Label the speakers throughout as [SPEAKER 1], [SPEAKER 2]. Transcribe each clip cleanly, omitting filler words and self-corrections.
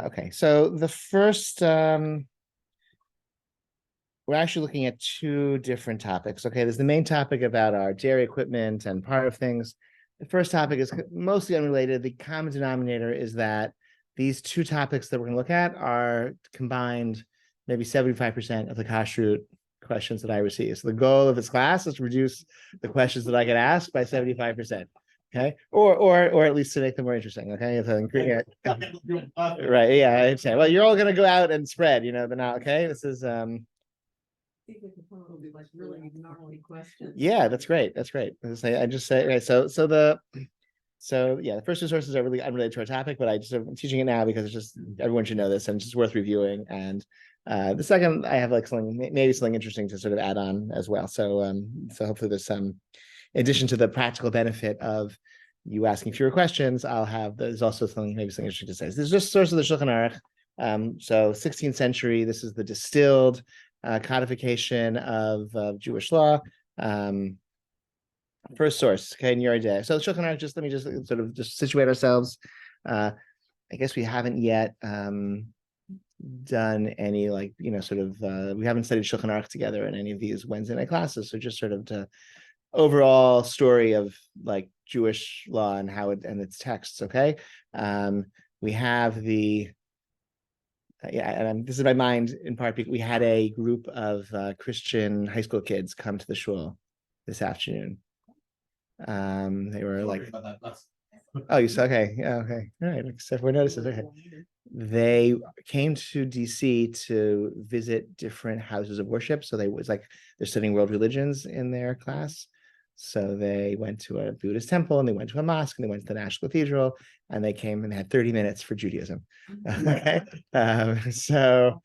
[SPEAKER 1] Okay, so the first, we're actually looking at two different topics. Okay, there's the main topic about our dairy equipment and Pareve things. The first topic is mostly unrelated. The common denominator is that these two topics that we're going to look at are combined maybe 75% of the kashrut questions that I receive. So the goal of this class is to reduce the questions that I get asked by 75%. Okay, or at least to make them more interesting. Okay, right? Yeah, I understand. Well, you're all going to go out and spread. They're not okay. This is
[SPEAKER 2] Will be like really gnarly questions.
[SPEAKER 1] Yeah, that's great. That's great. I just say right. So yeah, the first two sources are really unrelated to our topic, but I'm teaching it now because it's just everyone should know this and it's just worth reviewing. And the second, I have like maybe something interesting to sort of add on as well. So hopefully there's some, in addition to the practical benefit of you asking fewer questions, there's also something interesting to say. So this is just source of the Shulchan Aruch. So 16th century, this is the distilled codification of Jewish law. First source, okay, in your day. So Shulchan Aruch, let me just sort of just situate ourselves. I guess we haven't yet done any we haven't studied Shulchan Aruch together in any of these Wednesday night classes. So just sort of the overall story of like Jewish law and how and its texts. Okay, we have the and this is my mind in part because we had a group of Christian high school kids come to the shul this afternoon. They were like, oh, you saw, okay, yeah, okay, all right, except for notices, okay. They came to DC to visit different houses of worship. So they're studying world religions in their class. So they went to a Buddhist temple and they went to a mosque and they went to the National Cathedral and they came and they had 30 minutes for Judaism. Okay. So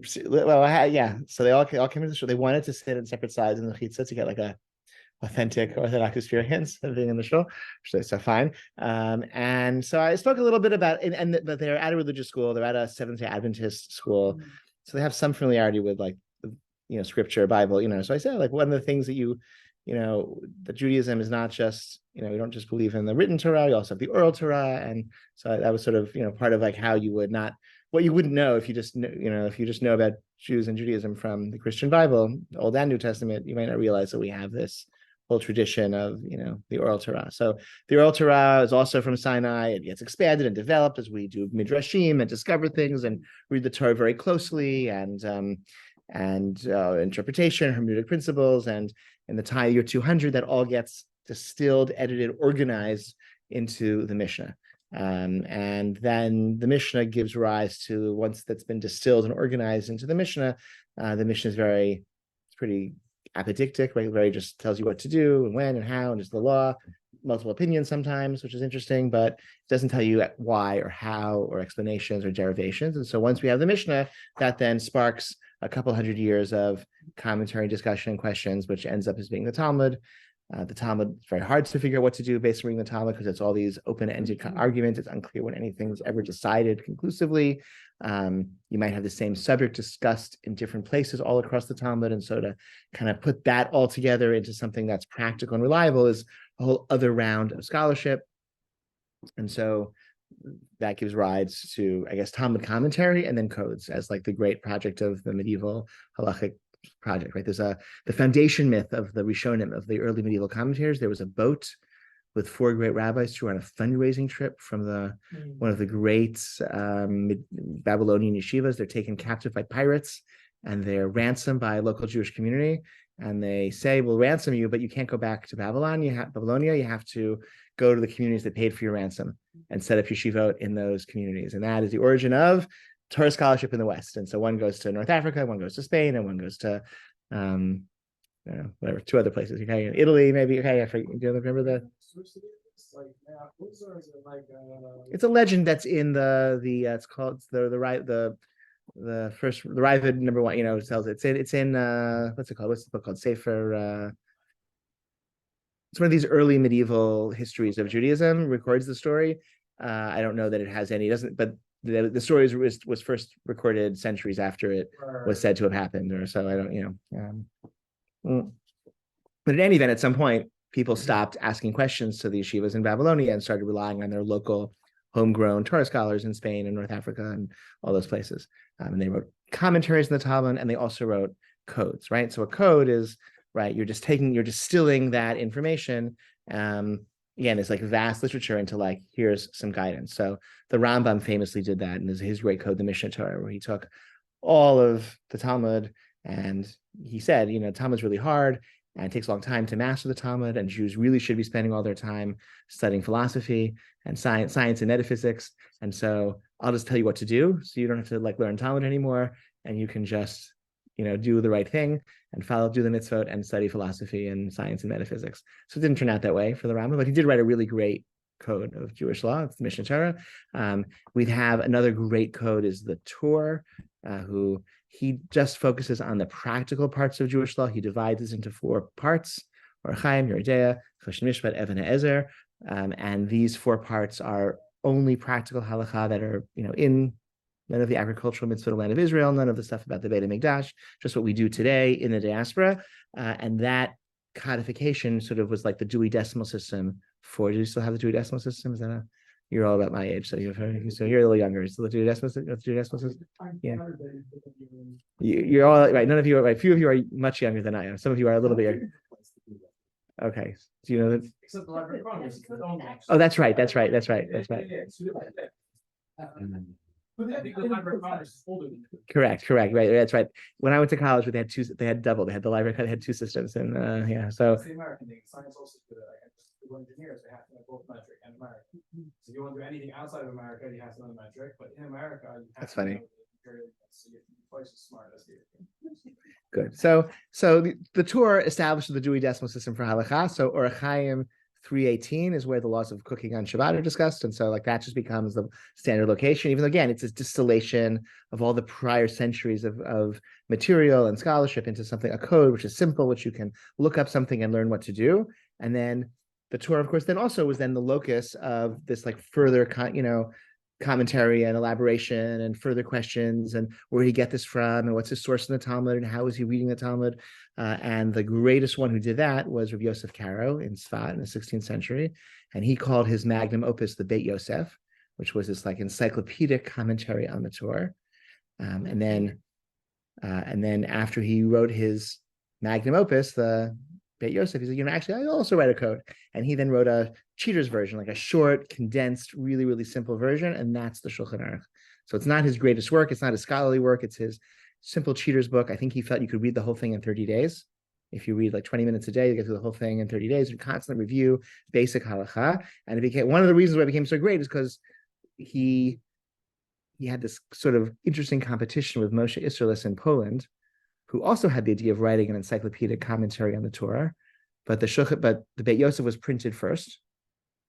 [SPEAKER 1] they all came to the show. They wanted to sit on separate sides in the chitza to get like a authentic Orthodox experience of being in the shul. So fine. And so I spoke a little bit about but they're at a religious school. They're at a Seventh-day Adventist school. So they have some familiarity with scripture, Bible, So I said, like, one of the things that that Judaism is not just, we don't just believe in the written Torah, we also have the oral Torah. And so that was sort of, part of like how you would not, what you wouldn't know if you just know about Jews and Judaism from the Christian Bible, Old and New Testament, you might not realize that we have this whole tradition of, the oral Torah. So the oral Torah is also from Sinai. It gets expanded and developed as we do midrashim and discover things and read the Torah very closely and interpretation, hermeneutic principles, and in the year 200, that all gets distilled, edited, organized into the Mishnah. And then the Mishnah gives rise to, once that's been distilled and organized into the Mishnah is pretty apodictic, right? Very just tells you what to do and when and how, and just the law, multiple opinions sometimes, which is interesting, but it doesn't tell you why or how or explanations or derivations. And so once we have the Mishnah, that then sparks a couple hundred years of commentary, discussion, and questions, which ends up as being the Talmud. The Talmud is very hard to figure out what to do based on reading the Talmud because it's all these open-ended arguments. It's unclear when anything's ever decided conclusively. You might have the same subject discussed in different places all across the Talmud. And so to kind of put that all together into something that's practical and reliable is a whole other round of scholarship. And so that gives rise to, I guess, Talmud commentary and then codes as like the great project of the medieval halachic project, right? There's the foundation myth of the Rishonim, of the early medieval commentators. There was a boat with 4 great rabbis who were on a fundraising trip from one of the great Babylonian yeshivas. They're taken captive by pirates and they're ransomed by a local Jewish community. And they say, we'll ransom you, but you can't go back to Babylonia. You have to go to the communities that paid for your ransom and set up yeshivot in those communities. And that is the origin of Torah scholarship in the West. And so one goes to North Africa, one goes to Spain, and one goes to whatever, 2 other places. Okay, in Italy, maybe. Okay, do you remember that? It's a legend that's in it's called the Ravid number 1. It tells it. It's in what's it called? What's the book called? Sefer. It's one of these early medieval histories of Judaism. Records the story. I don't know that it has any. It doesn't, but the story was first recorded centuries after it was said to have happened, or so. I don't, but in any event, at some point, people stopped asking questions to the yeshivas in Babylonia and started relying on their local homegrown Torah scholars in Spain and North Africa and all those places. And they wrote commentaries in the Talmud, and they also wrote codes, right? So a code is, right, you're distilling that information. Again, it's like vast literature into like, here's some guidance. So the Rambam famously did that in his great code, the Mishnah Torah, where he took all of the Talmud and he said, Talmud's really hard and it takes a long time to master the Talmud, and Jews really should be spending all their time studying philosophy and science and metaphysics. And so I'll just tell you what to do, so you don't have to like learn Talmud anymore, and you can just do the right thing and do the mitzvot and study philosophy and science and metaphysics. So it didn't turn out that way for the Rambam, but he did write a really great code of Jewish law. It's the Mishnah Torah. We have another great code is the Tur, who he just focuses on the practical parts of Jewish law. He divides this into 4 parts: Or Chaim, Yeridea, Choshen Mishpat, Even HaEzer. And these 4 parts are only practical halakha that are, in none of the agricultural mitzvah of the land of Israel, none of the stuff about the Beit HaMikdash, just what we do today in the diaspora. And that codification sort of was like the Dewey Decimal System do you still have the Dewey Decimal System? Is that you're all about my age, so you're a little younger. Is the Dewey Decimal System? Yeah. You're all right. None of you are right. Few of you are much younger than I am. Some of you are a little bit younger. Okay. Do you know that?
[SPEAKER 3] Except the Library of Congress.
[SPEAKER 1] Oh, that's right. Correct. Right. That's right. When I went to college, they had the library had 2 systems, and so
[SPEAKER 3] it's the American thing. Science also do that. Engineers, they have to have both metric and American. So if you want to do anything outside of America, you have to know the metric. But in America, you have
[SPEAKER 1] that's
[SPEAKER 3] to
[SPEAKER 1] funny.
[SPEAKER 3] Know the so you're twice as smart as the
[SPEAKER 1] Good. So the Torah established the Dewey Decimal System for halakha. So Or Chaim 318 is where the laws of cooking on Shabbat are discussed, and so like that just becomes the standard location. Even though again, it's a distillation of all the prior centuries of material and scholarship into a code which is simple, which you can look up something and learn what to do. And then the Torah, of course, then also was then the locus of this like further commentary and elaboration and further questions, and where did he get this from, and what's his source in the Talmud, and how is he reading the Talmud. And the greatest one who did that was Rabbi Yosef Karo in Sfat in the 16th century, and he called his magnum opus the Beit Yosef, which was this like encyclopedic commentary on the Torah. And then after he wrote his magnum opus, the Beit Yosef, he said, actually, I also write a code. And he then wrote a cheater's version, like a short, condensed, really, really simple version. And that's the Shulchan Aruch. So it's not his greatest work. It's not his scholarly work. It's his simple cheater's book. I think he felt you could read the whole thing in 30 days. If you read like 20 minutes a day, you get through the whole thing in 30 days. You constantly review basic halakha. And it became one of the reasons why it became so great is because he had this sort of interesting competition with Moshe Isserles in Poland, who also had the idea of writing an encyclopedic commentary on the Torah, but the Beit Yosef was printed first.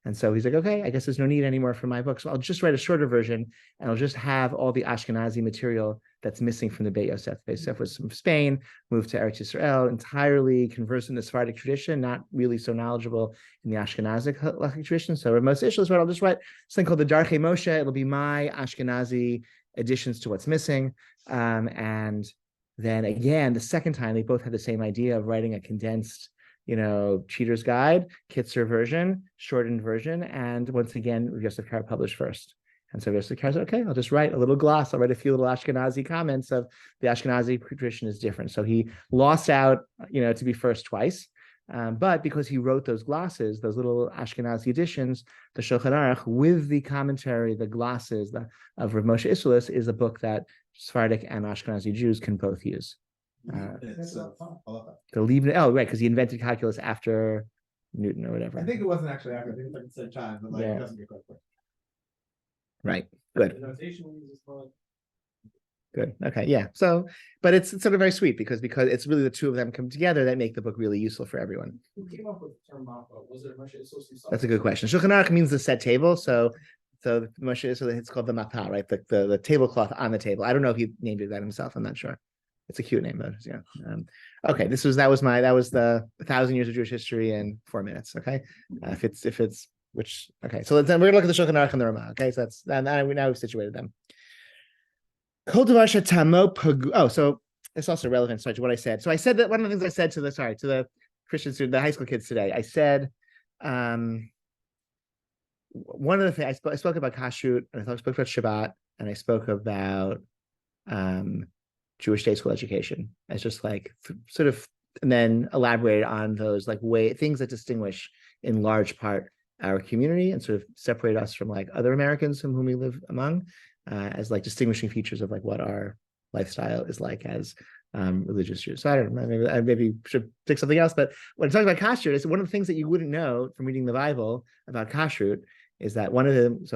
[SPEAKER 1] And so he's like, okay, I guess there's no need anymore for my book. So I'll just write a shorter version, and I'll just have all the Ashkenazi material that's missing from the Beit Yosef. Beit Yosef was from Spain, moved to Eretz Yisrael, entirely conversant in the Sephardic tradition, not really so knowledgeable in the Ashkenazic halachic tradition. So Moshe Isserles wrote, I'll just write something called the Darchei Moshe. It'll be my Ashkenazi additions to what's missing. And then again, the second time, they both had the same idea of writing a condensed, cheater's guide, Kitzer version, shortened version. And once again, Yosef Karo published first. And so Yosef Karo said, okay, I'll just write a little gloss. I'll write a few little Ashkenazi comments of the Ashkenazi tradition is different. So he lost out, to be first twice. But because he wrote those glosses, those little Ashkenazi editions, the Shulchan Aruch with the commentary, the glosses of Rav Moshe Isserles is a book that Sephardic and Ashkenazi Jews can both use. The Leibniz, right, because he invented calculus after Newton or whatever.
[SPEAKER 4] I think it wasn't actually after. I think it was like the same time, but it doesn't get quite quick.
[SPEAKER 1] Right. Good.
[SPEAKER 3] The notation we use is called.
[SPEAKER 1] Good. Okay. Yeah. So, but it's sort of very sweet because it's really the two of them come together that make the book really useful for everyone.
[SPEAKER 3] Who came up with the term Mappa? Was it Moshe Isserles himself?
[SPEAKER 1] That's a good question. Shulchan Aruch means the set table. So Moshe Isserles, it's called the Mappa, right? The tablecloth on the table. I don't know if he named it that himself. I'm not sure. It's a cute name, though. Yeah. Okay. That was the 1,000 years of Jewish history in 4 minutes. Okay. Okay. So then we're gonna look at the Shulchan Aruch and the Ramah. Okay. So that's now we've situated them. So it's also relevant to what I said. So I said that one of the things I said to the Christian student, the high school kids today, I said, one of the things I spoke about kashrut, and I spoke about Shabbat, and I spoke about Jewish day school education as just like sort of, and then elaborated on those like things that distinguish in large part our community and sort of separate us from like other Americans whom we live among, as like distinguishing features of like what our lifestyle is like as religious Jews. So I don't know, I maybe should pick something else, but when talking about kashrut, it's one of the things that you wouldn't know from reading the Bible about kashrut is that one of them is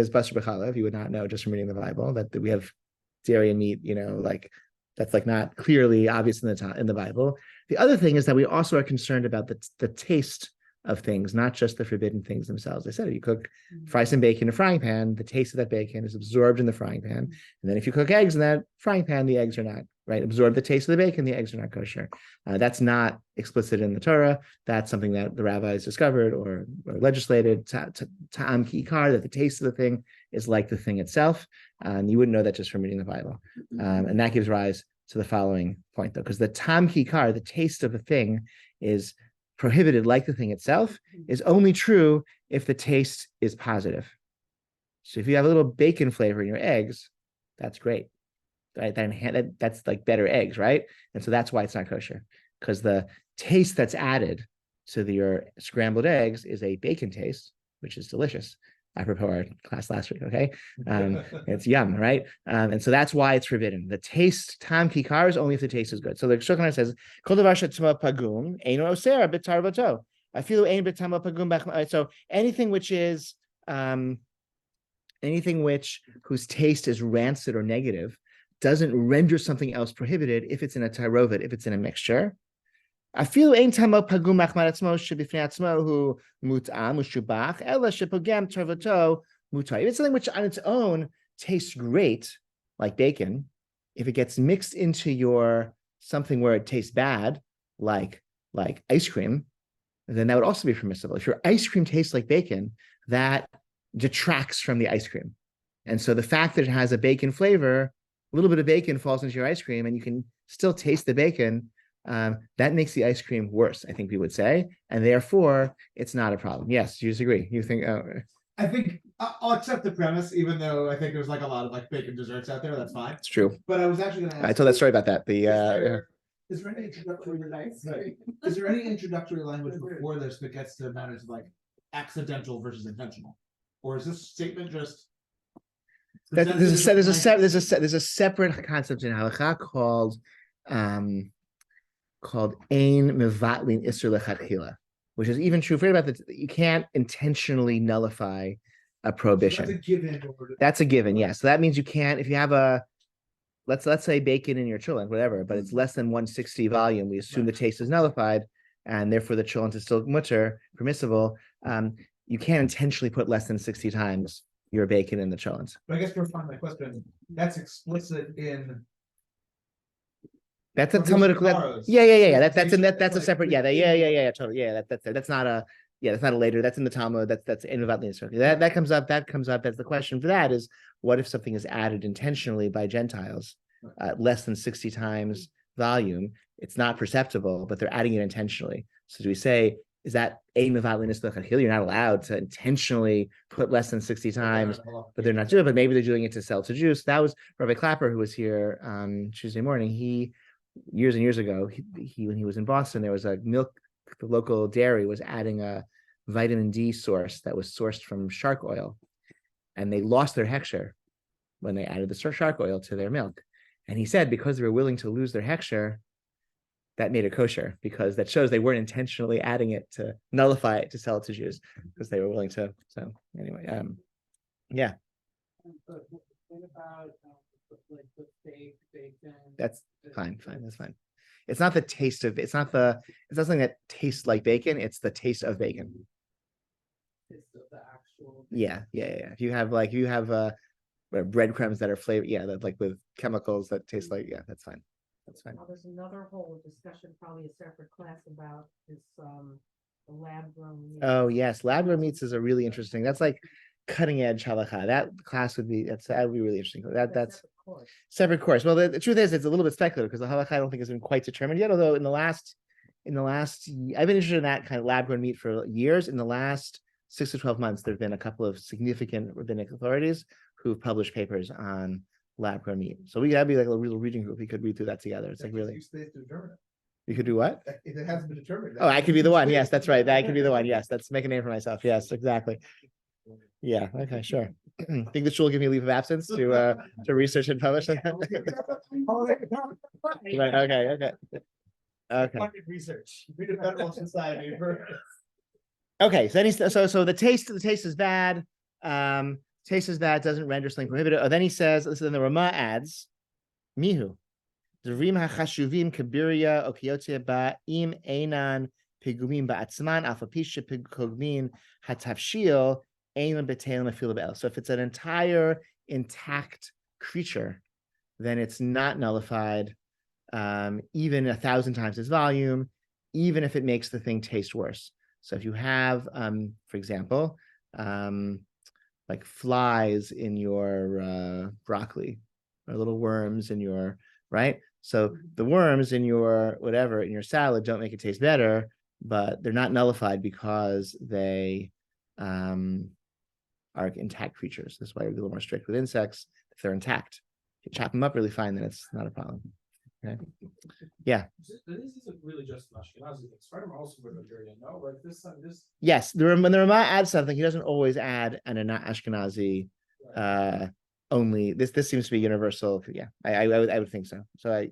[SPEAKER 1] basar b'chalev. You would not know just from reading the Bible that we have dairy and meat, like that's like not clearly obvious in the Bible. The other thing is that we also are concerned about the taste of things, not just the forbidden things themselves. I said, if you fry some bacon in a frying pan, the taste of that bacon is absorbed in the frying pan. And then if you cook eggs in that frying pan, the eggs are not, absorb the taste of the bacon, the eggs are not kosher. That's not explicit in the Torah. That's something that the rabbis discovered or legislated, ta'am ki ikar, that the taste of the thing is like the thing itself. And you wouldn't know that just from reading the Bible. And that gives rise to the following point, though, because the ta'am ki ikar, the taste of a thing, is prohibited like the thing itself, is only true if the taste is positive. So if you have a little bacon flavor in your eggs, that's great. Right? That's like better eggs, right? And so that's why it's not kosher, because the taste that's added to your scrambled eggs is a bacon taste, which is delicious. Apropos our class last week, okay? It's yum, right? And so that's why it's forbidden. The taste, tam kikar, is only if the taste is good. So the Shulchan Aruch says, "Kol davar shetzma pagum eino osera b'tar bato." Afilu ein b'tama pagum. So anything whose taste is rancid or negative doesn't render something else prohibited if it's in a tarovet, if it's in a mixture. Afilu ein tama pagum machmar atzmo shebifnei atzmo hu mut'am ushubach ela shepogam tarvato mutai. It's something which on its own tastes great, like bacon. If it gets mixed into something where it tastes bad, like ice cream, then that would also be permissible. If your ice cream tastes like bacon, that detracts from the ice cream. And so the fact that it has a bacon flavor, a little bit of bacon falls into your ice cream and you can still taste the bacon, that makes the ice cream worse, I think we would say, and therefore it's not a problem. Yes, you disagree. You think?
[SPEAKER 4] I think I'll accept the premise, even though I think there's like a lot of like bacon desserts out there. That's fine.
[SPEAKER 1] It's true.
[SPEAKER 4] But I was actually going to ask.
[SPEAKER 1] I told that story about that.
[SPEAKER 4] Is there any introductory Is there any introductory language before this that gets to matters of like accidental versus intentional, or is this statement just?
[SPEAKER 1] There's a separate concept in halakha called ein mevatlin isur lechatchila, which is even true for about that. You can't intentionally nullify a prohibition. That's a given. Yeah. So that means you can't, if you have let's say bacon in your cholent, whatever, but it's less than 160 volume, we assume the taste is nullified, and therefore the cholent is still mutter, permissible. You can't intentionally put less than 60 times your bacon in the cholent.
[SPEAKER 4] But I guess to refine my question, that's explicit in.
[SPEAKER 1] That's a Talmudic. Yeah. That's a separate. Totally. Yeah, that's not a. Yeah, that's not a later. That's in the Talmud. That's in that comes up. That comes up as the question for that is, what if something is added intentionally by Gentiles, less than 60 times volume? It's not perceptible, but they're adding it intentionally. So do we say, is that ein mevatlin isur lechatchila? You're not allowed to intentionally put less than 60 times, but they're not doing it. But maybe they're doing it to sell to Jews. That was Rabbi Clapper, who was here Tuesday morning. Years and years ago, when he was in Boston, there was a milk. The local dairy was adding a vitamin D source that was sourced from shark oil, and they lost their hechsher when they added the shark oil to their milk. And he said because they were willing to lose their hechsher, that made it kosher, because that shows they weren't intentionally adding it to nullify it to sell it to Jews, because they were willing to. So anyway, yeah.
[SPEAKER 2] But what about like the fake bacon?
[SPEAKER 1] That's fine. That's fine. It's not the taste of. It's not something that tastes like bacon. It's the taste of bacon.
[SPEAKER 2] Taste of the actual.
[SPEAKER 1] Yeah. If you have breadcrumbs that are flavored, that like with chemicals that taste like, that's fine. That's fine.
[SPEAKER 2] Well, there's another whole discussion, probably a separate class about this the lab grown meat.
[SPEAKER 1] Oh yes, lab grown meats is a really interesting. That's like cutting edge halakha. That class would be that would be really interesting. That's separate course. Well, the truth is, it's a little bit speculative because the halakha I don't think has been quite determined yet. Although in the last, I've been interested in that kind of lab grown meat for years. In the last 6 to 12 months, there have been a couple of significant rabbinic authorities who've published papers on lab-grown meat. So that'd be like a real reading group. We could read through that together. It's like really. You could do what?
[SPEAKER 4] It hasn't been determined.
[SPEAKER 1] Oh, I could be the one. Yes, that's right. I could be the one. Yes, let's make a name for myself. Yes, exactly. Yeah. Okay. Sure. Think the shul will give me a leave of absence to research and publish it? Right. Okay. Okay. Okay.
[SPEAKER 4] Research. Read a federal society.
[SPEAKER 1] Okay. So then so the taste is bad. Taste is bad. Doesn't render something prohibited. Then he says. Listen. Then the Rama adds, mihu. Drim hachashuvim kabiria okiotia ba im einan pigumim ba'atzman alpha pisha pigugmin hatavshil einan betelim afil be'el. So if it's an entire intact creature, then it's not nullified, even 1,000 times its volume, even if it makes the thing taste worse. So if you have, for example, like flies in your broccoli, or little worms in your right. So the worms in your whatever in your salad don't make it taste better, but they're not nullified because they are intact creatures. That's why we're a little more strict with insects. If they're intact, if you chop them up really fine, then it's not a problem. Okay. Yeah.
[SPEAKER 3] This isn't really just an Ashkenazi thing. Sfardim are also vegetarian. No, like this.
[SPEAKER 1] Yes, when the Rama adds something, he doesn't always add an Ashkenazi. Only this seems to be universal. Yeah, I would think so. So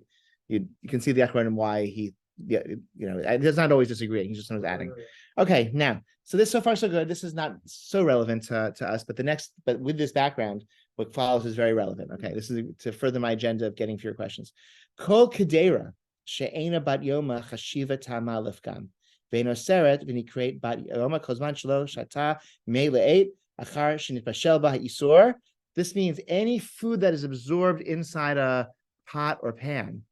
[SPEAKER 1] you can see the acronym why he does not always disagree. He's just sometimes adding. Okay, now so this so far so good. This is not so relevant to us, but with this background, what follows is very relevant. Okay, this is to further my agenda of getting to your questions. Kol kedera she'ena bat yoma chashiva tama lifgam ve'no seret v'nikret bat yoma kozman shelo shata mei le'et achar shenitbashel ba ha'isur. This means any food that is absorbed inside a pot or pan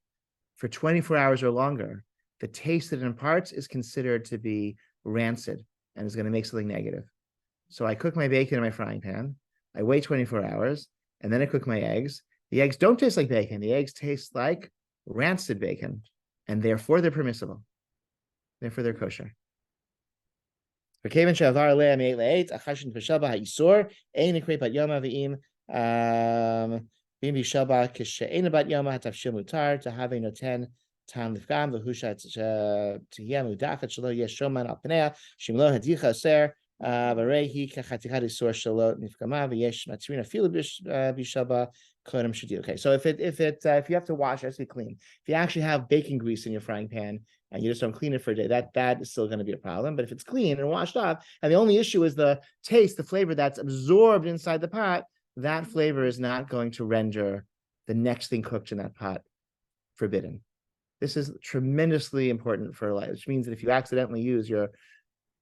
[SPEAKER 1] for 24 hours or longer, the taste that it imparts is considered to be rancid and is going to make something negative. So I cook my bacon in my frying pan, I wait 24 hours, and then I cook my eggs. The eggs don't taste like bacon. The eggs taste like rancid bacon, and therefore they're permissible. Therefore they're kosher. Bimbi Shabbat Kishaina Bat Yoma Hatavshil Mutar to have a noten Tam Lifgam Vahushat Tiyam Udachat Shalo Yeshoman Alpanea Shimlo Hadicha Ser Varehi Kachatikadi Sor Shalo Nifgama Vyesh Matrina Filibish Bishaba Kodam Shadi. Okay, so if you have to wash, it has to be clean. If you actually have bacon grease in your frying pan and you just don't clean it for a day, that is still going to be a problem. But if it's clean and washed off, and the only issue is the taste, the flavor that's absorbed inside the pot, that flavor is not going to render the next thing cooked in that pot forbidden. This is tremendously important for life, which means that if you accidentally use your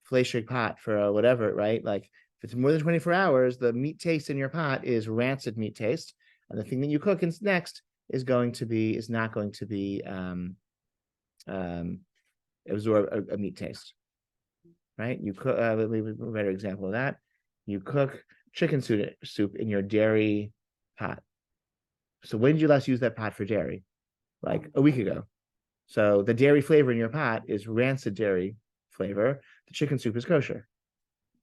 [SPEAKER 1] fleishig pot for whatever, right? Like if it's more than 24 hours, the meat taste in your pot is rancid meat taste. And the thing that you cook next is not going to be absorb a meat taste, right? You cook, a better example of that. You cook chicken soup in your dairy pot. So when did you last use that pot for dairy? Like a week ago. So the dairy flavor in your pot is rancid dairy flavor. The chicken soup is kosher.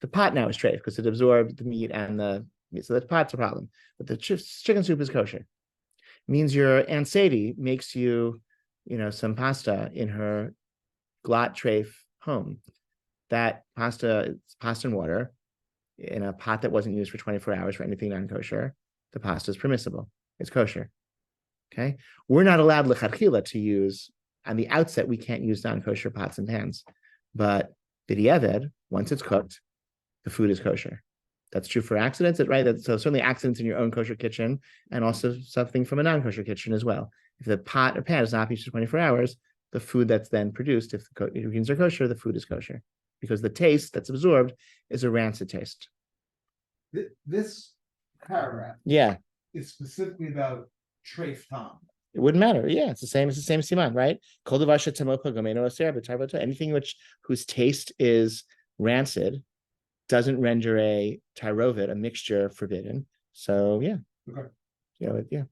[SPEAKER 1] The pot now is treif because it absorbed the meat and the meat. So that pot's a problem. But the chicken soup is kosher. It means your Aunt Sadie makes you, some pasta in her glot treif home. That pasta, it's pasta and water in a pot that wasn't used for 24 hours for anything non-kosher. The pasta is permissible. It's kosher. Okay. We're not allowed lechatchila to use, on the outset, we can't use non-kosher pots and pans. But b'diavad, once it's cooked, the food is kosher. That's true for accidents, right? So certainly accidents in your own kosher kitchen, and also something from a non-kosher kitchen as well. If the pot or pan is not used for 24 hours, the food that's then produced, if the ingredients are kosher, the food is kosher. Because the taste that's absorbed is a rancid taste.
[SPEAKER 4] This paragraph is specifically about treif tam.
[SPEAKER 1] It wouldn't matter. Yeah, it's the same siman, right? Anything whose taste is rancid doesn't render a tyrovid, a mixture, forbidden. So yeah.
[SPEAKER 4] Okay.
[SPEAKER 1] Yeah.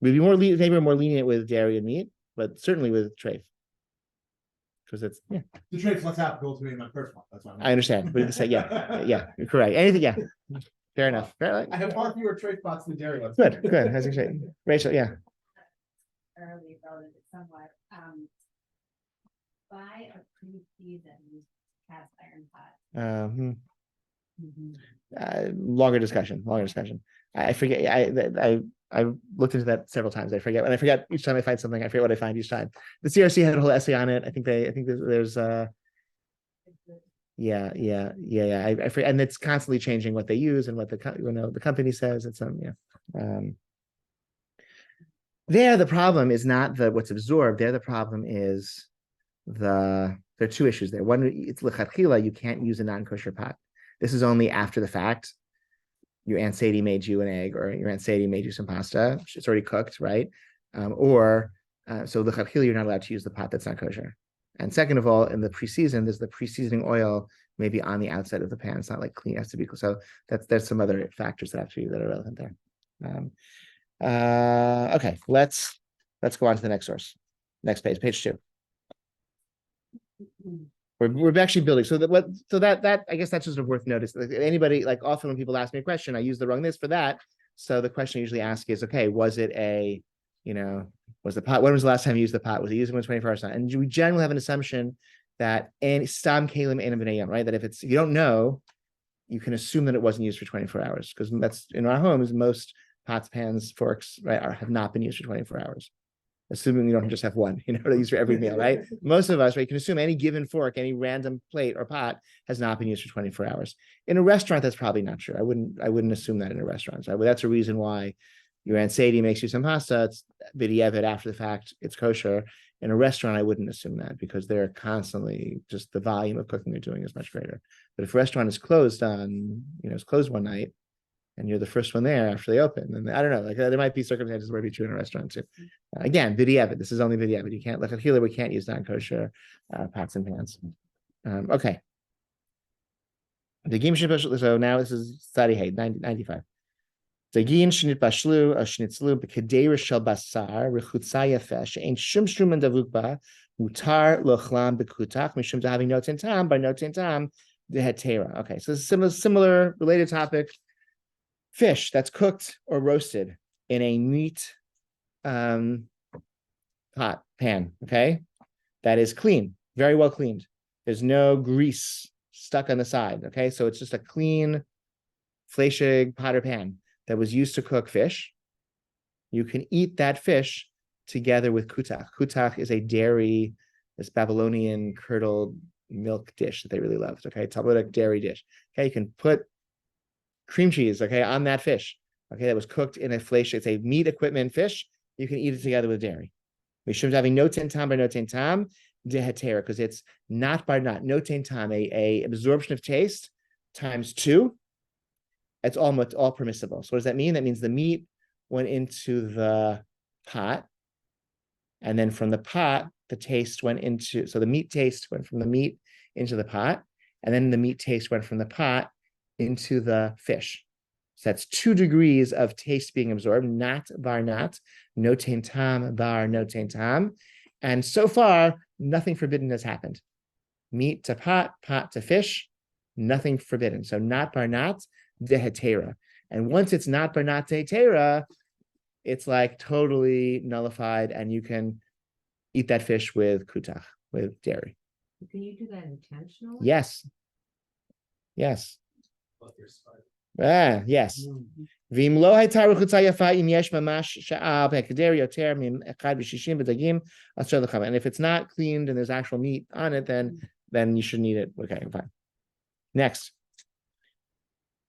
[SPEAKER 1] We'd be more lenient with dairy and meat, but certainly with treif. because it's, yeah,
[SPEAKER 4] The trade's less applicable to me in my first one, that's why.
[SPEAKER 1] I understand, but it's like, yeah, you're correct. Anything, yeah, fair enough.
[SPEAKER 4] I have far fewer trade spots than dairy ones.
[SPEAKER 1] Good, that's great. Rachel, yeah.
[SPEAKER 5] Early relative somewhat, buy a pre-seasoned cast iron pot.
[SPEAKER 1] Longer discussion. I forget. I looked into that several times. I forget, and I forget each time I find something. I forget what I find each time. The CRC had a whole essay on it. I think there's yeah. I forget, and it's constantly changing what they use and what the company says. It's there the problem is not what's absorbed. There the problem is there are two issues there. One, it's lechatchila, you can't use a non-kosher pot. This is only after the fact. Your Aunt Sadie made you an egg, or your Aunt Sadie made you some pasta. It's already cooked, right? So lechatchila, you're not allowed to use the pot that's not kosher. And second of all, in the pre-season, there's the pre-seasoning oil maybe on the outside of the pan. It's not like clean, it has to be. So there's some other factors that are relevant there. Okay, let's go on to the next source. Next page 2. We're actually building. So that I guess that's just worth notice. Like anybody, like often when people ask me a question, I use the wrong this for that. So the question I usually ask is, okay, was it was the pot, when was the last time you used the pot? Was it used when 24 hours? And we generally have an assumption that stam kalim ein b'nei yom, right? That if you don't know, you can assume that it wasn't used for 24 hours, because that's in our homes, most pots, pans, forks, right, have not been used for 24 hours. Assuming you don't just have one, to use for every meal, right? Most of us, right, you can assume any given fork, any random plate or pot has not been used for 24 hours. In a restaurant, that's probably not true. I wouldn't assume that in a restaurant. So that's a reason why your Aunt Sadie makes you some pasta. It's b'diavad after the fact. It's kosher. In a restaurant, I wouldn't assume that, because they're constantly, just the volume of cooking they're doing is much greater. But if a restaurant is closed it's closed one night, and you're the first one there after they open, and I don't know, like there might be circumstances where it'd be true in a restaurant too. Again, b'diavad. This is only b'diavad. You can't, like a healer, we can't use non-kosher pots and pans. Okay. So now this is study Hay 95. Dagin shnit bashlu shnitzlu b'kedera shel basar rechutza yafeh she'ein shum shum davuk ba mutar lochlam b'kutach mishum having noten tam by noten tam dehetera. Okay, so similar related topic. Fish that's cooked or roasted in a meat pan, okay, that is clean, very well cleaned. There's no grease stuck on the side, okay, so it's just a clean fleishig pot or pan that was used to cook fish. You can eat that fish together with kutach. Kutach is a dairy, this Babylonian curdled milk dish that they really loved, okay, Talmudic dairy dish. Okay, you can put cream cheese, okay, on that fish, okay, that was cooked in a flesh. It's a meat equipment fish. You can eat it together with dairy. Mishum having noten tam by noten tam dehetera, because it's not by not noten tam, a absorption of taste times 2. It's all permissible. So what does that mean? That means the meat went into the pot, and then from the pot, the taste went into. So the meat taste went from the meat into the pot, and then the meat taste went from the pot into the fish. So that's 2 degrees of taste being absorbed, not bar not, noten tam bar noten tam. And so far, nothing forbidden has happened. Meat to pot, pot to fish, nothing forbidden. So not bar not, dehetera. And once it's not bar not dehetera, it's like totally nullified, and you can eat that fish with kutach, with dairy.
[SPEAKER 2] Can you do that intentionally?
[SPEAKER 1] Yes. Yes. Yes. And if it's not cleaned and there's actual meat on it, then you shouldn't eat it. Okay, fine. Next.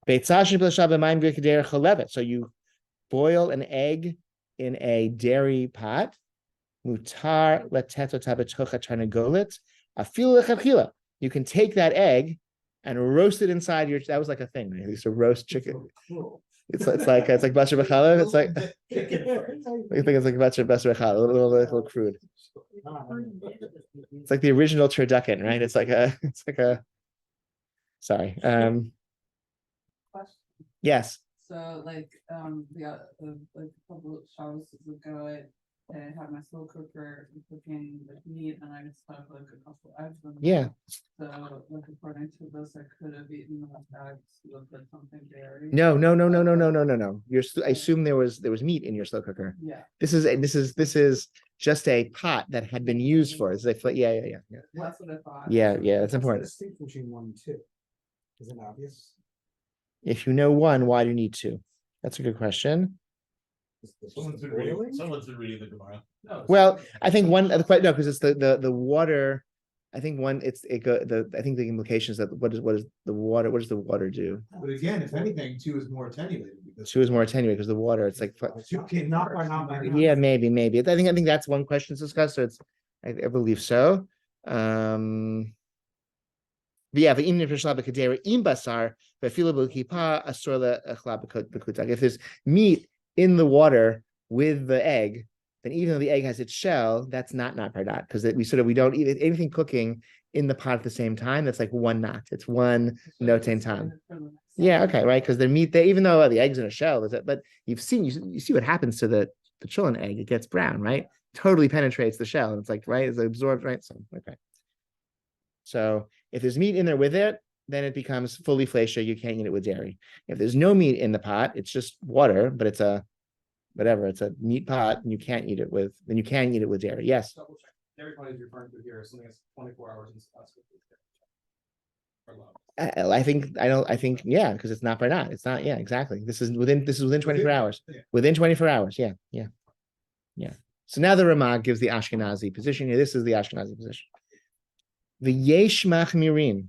[SPEAKER 1] So you boil an egg in a dairy pot. Mutar you can take that egg and roast it inside your. That was like a thing. Right? They used to roast chicken. It's like basar b'challah. It's like I think it's like basar b'challah. A little crude. It's like the original turducken, right? It's like a. Sorry. Yes.
[SPEAKER 6] So like a couple of shows ago, I have my slow cooker cooking the meat and I just have like a couple eggs. in
[SPEAKER 1] Yeah.
[SPEAKER 6] there. So like according to this, I could have eaten the eggs with like something dairy.
[SPEAKER 1] No. I assume there was meat in your slow cooker.
[SPEAKER 6] Yeah.
[SPEAKER 1] This is just a pot that had been used for. It's like, yeah.
[SPEAKER 6] That's what I thought.
[SPEAKER 1] Yeah, that's important.
[SPEAKER 3] Distinction between 1 and 2. Is it obvious?
[SPEAKER 1] If you know one, why do you need two? That's a good question.
[SPEAKER 7] Someone's been reading the Gemara.
[SPEAKER 3] No.
[SPEAKER 1] Well, I think one, no, because it's the water. I think one, I think the implication is that what does the water do?
[SPEAKER 4] But again, if anything, 2 is more attenuated. Because
[SPEAKER 1] Two is more attenuated because the water, it's like,
[SPEAKER 4] 2 can knock by not by not.
[SPEAKER 1] yeah, maybe. I think that's one question to discuss. So I believe so. But yeah, if there's meat in the water with the egg, then even though the egg has its shell, that's not pardat, because we don't eat anything cooking in the pot at the same time. That's like one knot. It's one notain time. Yeah, okay, right, because the meat, even though the egg's in a shell, but you see what happens to the chulin egg. It gets brown, right? Totally penetrates the shell, and it's like, right, it's absorbed, right? So okay. So if there's meat in there with it, then it becomes fully flesha. You can't eat it with dairy. If there's no meat in the pot, it's just water, but it's a meat pot, and you can eat it with dairy. Yes.
[SPEAKER 3] Dairy quantity is referring to here is something that's 24 hours in spots.
[SPEAKER 1] I think yeah, because it's not by not. It's not, yeah, exactly. This is within 24 hours.
[SPEAKER 4] Yeah.
[SPEAKER 1] Within 24 hours. Yeah. So now the Ramah gives the Ashkenazi position here. This is the Ashkenazi position. The yesh machmirin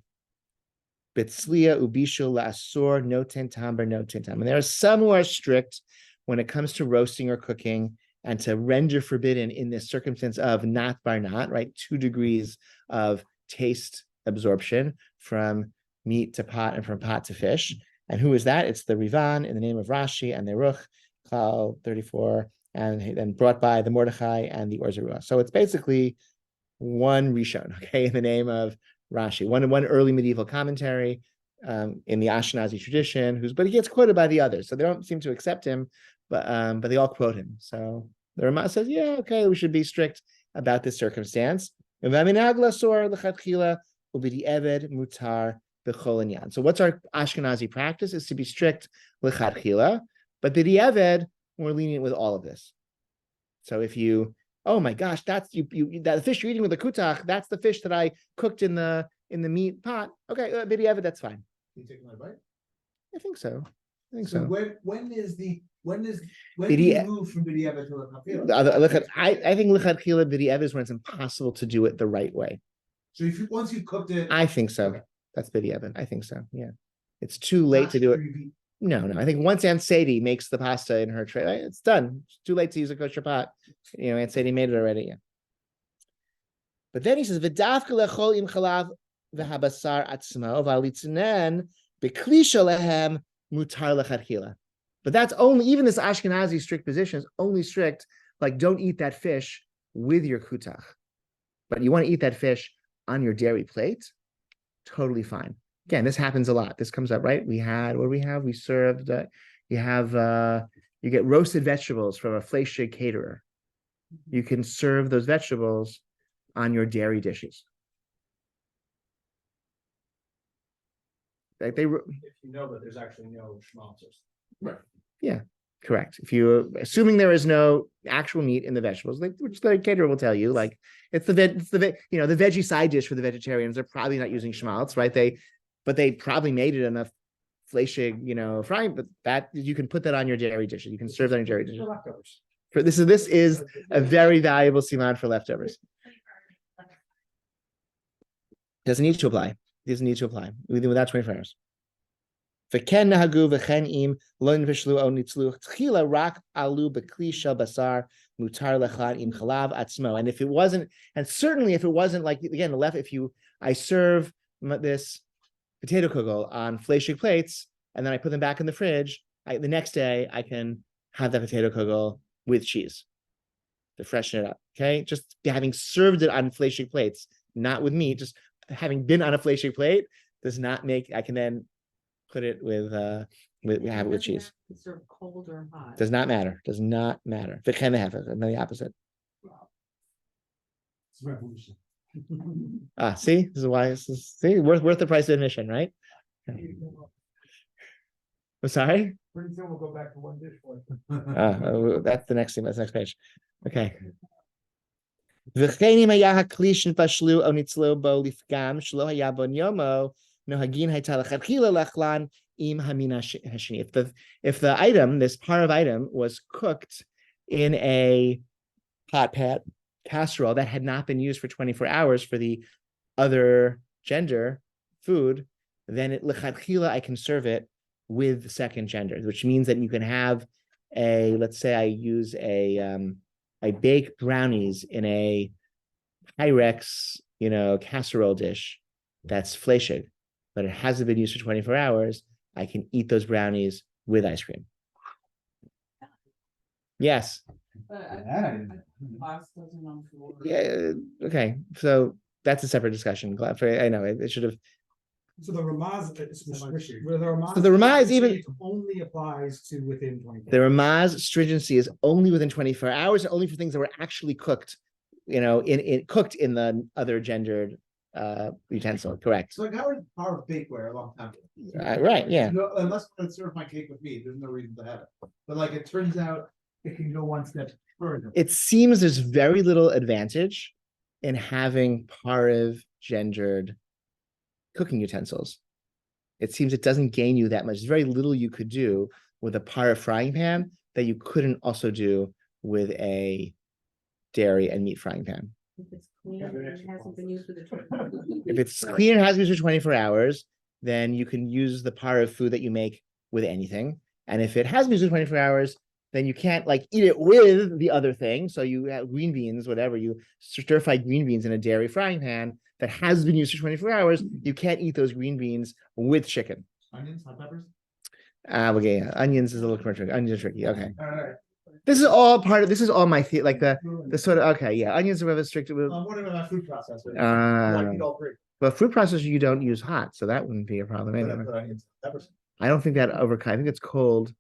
[SPEAKER 1] betzlia ubishul la'asor noten tamber noten tam. And there are some who are strict when it comes to roasting or cooking and to render forbidden in this circumstance of not bar not, right? 2 degrees of taste absorption from meat to pot and from pot to fish. And who is that? It's the Rivan in the name of Rashi and the Ruch, Klal 34, and then brought by the Mordechai and the Orzerua. So it's basically one Rishon, okay, in the name of Rashi, one early medieval commentary in the Ashkenazi tradition, but he gets quoted by the others, so they don't seem to accept him, but they all quote him. So the Ramah says, yeah, okay, we should be strict about this circumstance. So what's our Ashkenazi practice is to be strict l'chadchila, but b'di'eved, we're lenient with all of this. So if you, oh my gosh, that's that fish you're eating with the kutach, that's the fish that I cooked in the meat pot. Okay, b'di'eved, that's fine.
[SPEAKER 4] Can you take another bite?
[SPEAKER 1] I think so.
[SPEAKER 4] So when do
[SPEAKER 1] Bidi-
[SPEAKER 4] you move from B'di'eved to l'chadchila?
[SPEAKER 1] I think l'chadchila b'di'eved is when it's impossible to do it the right way.
[SPEAKER 4] So once you've cooked it,
[SPEAKER 1] I think so.
[SPEAKER 4] Okay.
[SPEAKER 1] That's b'di'eved. I think so. Yeah, it's too late to do it. No. I think once Aunt Sadie makes the pasta in her tray, right, it's done. It's too late to use a kosher pot. Aunt Sadie made it already. Yeah. But then he says, "V'davka lechol im chalav v'habasar atzmo v'alitzinen b'klisha lehem mutar lechadchila." But that's only, even this Ashkenazi strict position is only strict, like don't eat that fish with your kutach. But you want to eat that fish on your dairy plate, totally fine. Again, this happens a lot. This comes up, right? We served, you get roasted vegetables from a fleishig caterer. You can serve those vegetables on your dairy dishes. Like
[SPEAKER 3] If you know that there's actually no schmaltz.
[SPEAKER 4] right?
[SPEAKER 1] Yeah, correct. If you assuming there is no actual meat in the vegetables, like which the caterer will tell you, like the veggie side dish for the vegetarians. They're probably not using schmaltz, right? But they probably made it enough fleishig, frying. But that you can put that on your dairy dishes. You can serve that on your dairy dishes.
[SPEAKER 3] Leftovers.
[SPEAKER 1] This is a very valuable siman for leftovers. Doesn't need to apply. Without 24 hours. And if it wasn't, and certainly if it wasn't, like again, I serve this potato kugel on fleishig plates, and then I put them back in the fridge, the next day I can have that potato kugel with cheese to freshen it up. Okay, just having served it on fleishig plates, not with meat, just having been on a fleishig plate does not make. I can then put it with have it with cheese.
[SPEAKER 2] Serve cold or hot.
[SPEAKER 1] Does not matter. And then the opposite.
[SPEAKER 4] It's a revolution.
[SPEAKER 1] See, this is why see worth the price of admission, right? I'm sorry.
[SPEAKER 3] Pretty soon we'll go back to one dishwasher.
[SPEAKER 1] That's the next thing. That's the next page. Okay. וכן אם היה הכלי שנפשלו או ניצלו בו לפגם שלא היה בו יומו, נוהגין הייתה לכתחילה לאכלן עם המין השני. If the item, this part of item, was cooked in a hot pot casserole that had not been used for 24 hours for the other gender food, then lechatchila I can serve it with the second gender, which means that you can have let's say I use I bake brownies in a Pyrex, casserole dish that's fleshig, but it hasn't been used for 24 hours. I can eat those brownies with ice cream. Yes.
[SPEAKER 6] But class doesn't know for.
[SPEAKER 1] Yeah. Okay. So that's a separate discussion. I know it should have.
[SPEAKER 3] So the Ramaz,
[SPEAKER 1] So the Ramaz even
[SPEAKER 3] only applies to within 24.
[SPEAKER 1] The Ramaz stringency is only within 24 hours, and only for things that were actually cooked, cooked in the other gendered utensil. Correct.
[SPEAKER 4] So like I was power of bakeware a long time ago.
[SPEAKER 1] Right. Yeah.
[SPEAKER 4] No, unless I serve my cake with meat, there's no reason to have it. But like it turns out it can go one step further.
[SPEAKER 1] It seems there's very little advantage in having Pareve gendered cooking utensils. It seems it doesn't gain you that much. There's very little you could do with a Pareve frying pan that you couldn't also do with a dairy and meat frying pan.
[SPEAKER 2] If it's clean and it hasn't been used for the.
[SPEAKER 1] If it's clean and has been used for 24 hours, then you can use the Pareve food that you make with anything. And if it has been used for 24 hours, then you can't eat it with the other thing. So you have green beans, whatever, you stir-fried green beans in a dairy frying pan that has been used for 24 hours. You can't eat those green beans with chicken.
[SPEAKER 4] Onions, hot peppers.
[SPEAKER 1] Okay, yeah. Onions is a little more tricky. Onions are tricky. Okay.
[SPEAKER 4] All right.
[SPEAKER 1] This is all my the sort of, okay, yeah. Onions are rather strict.
[SPEAKER 4] I'm wondering about food processor.
[SPEAKER 1] Uh,
[SPEAKER 4] eat all three.
[SPEAKER 1] But food processor you don't use hot, so that wouldn't be a problem
[SPEAKER 4] But I
[SPEAKER 1] anyway.
[SPEAKER 4] put onions, peppers.
[SPEAKER 1] I don't think that I think it's cold.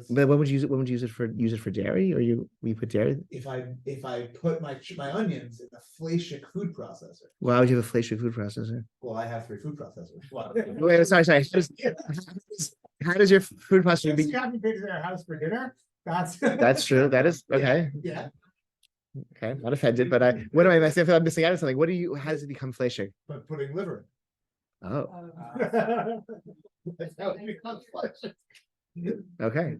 [SPEAKER 1] But when would you use it? When would you use it for dairy, or you put dairy?
[SPEAKER 4] If I put my onions in the Flashik food processor,
[SPEAKER 1] Why would you have a Fleischer food processor?
[SPEAKER 4] well, I have 3 food processors.
[SPEAKER 1] Wait, sorry. How does your food processor be?
[SPEAKER 3] You got me to their house for dinner.
[SPEAKER 1] That's true. That is okay.
[SPEAKER 4] Yeah,
[SPEAKER 1] Okay, not offended, but what am I missing? I feel I'm missing out on something. How does it become Fleischer?
[SPEAKER 4] but putting liver.
[SPEAKER 1] Oh,
[SPEAKER 4] That's how it becomes Flashik.
[SPEAKER 1] okay.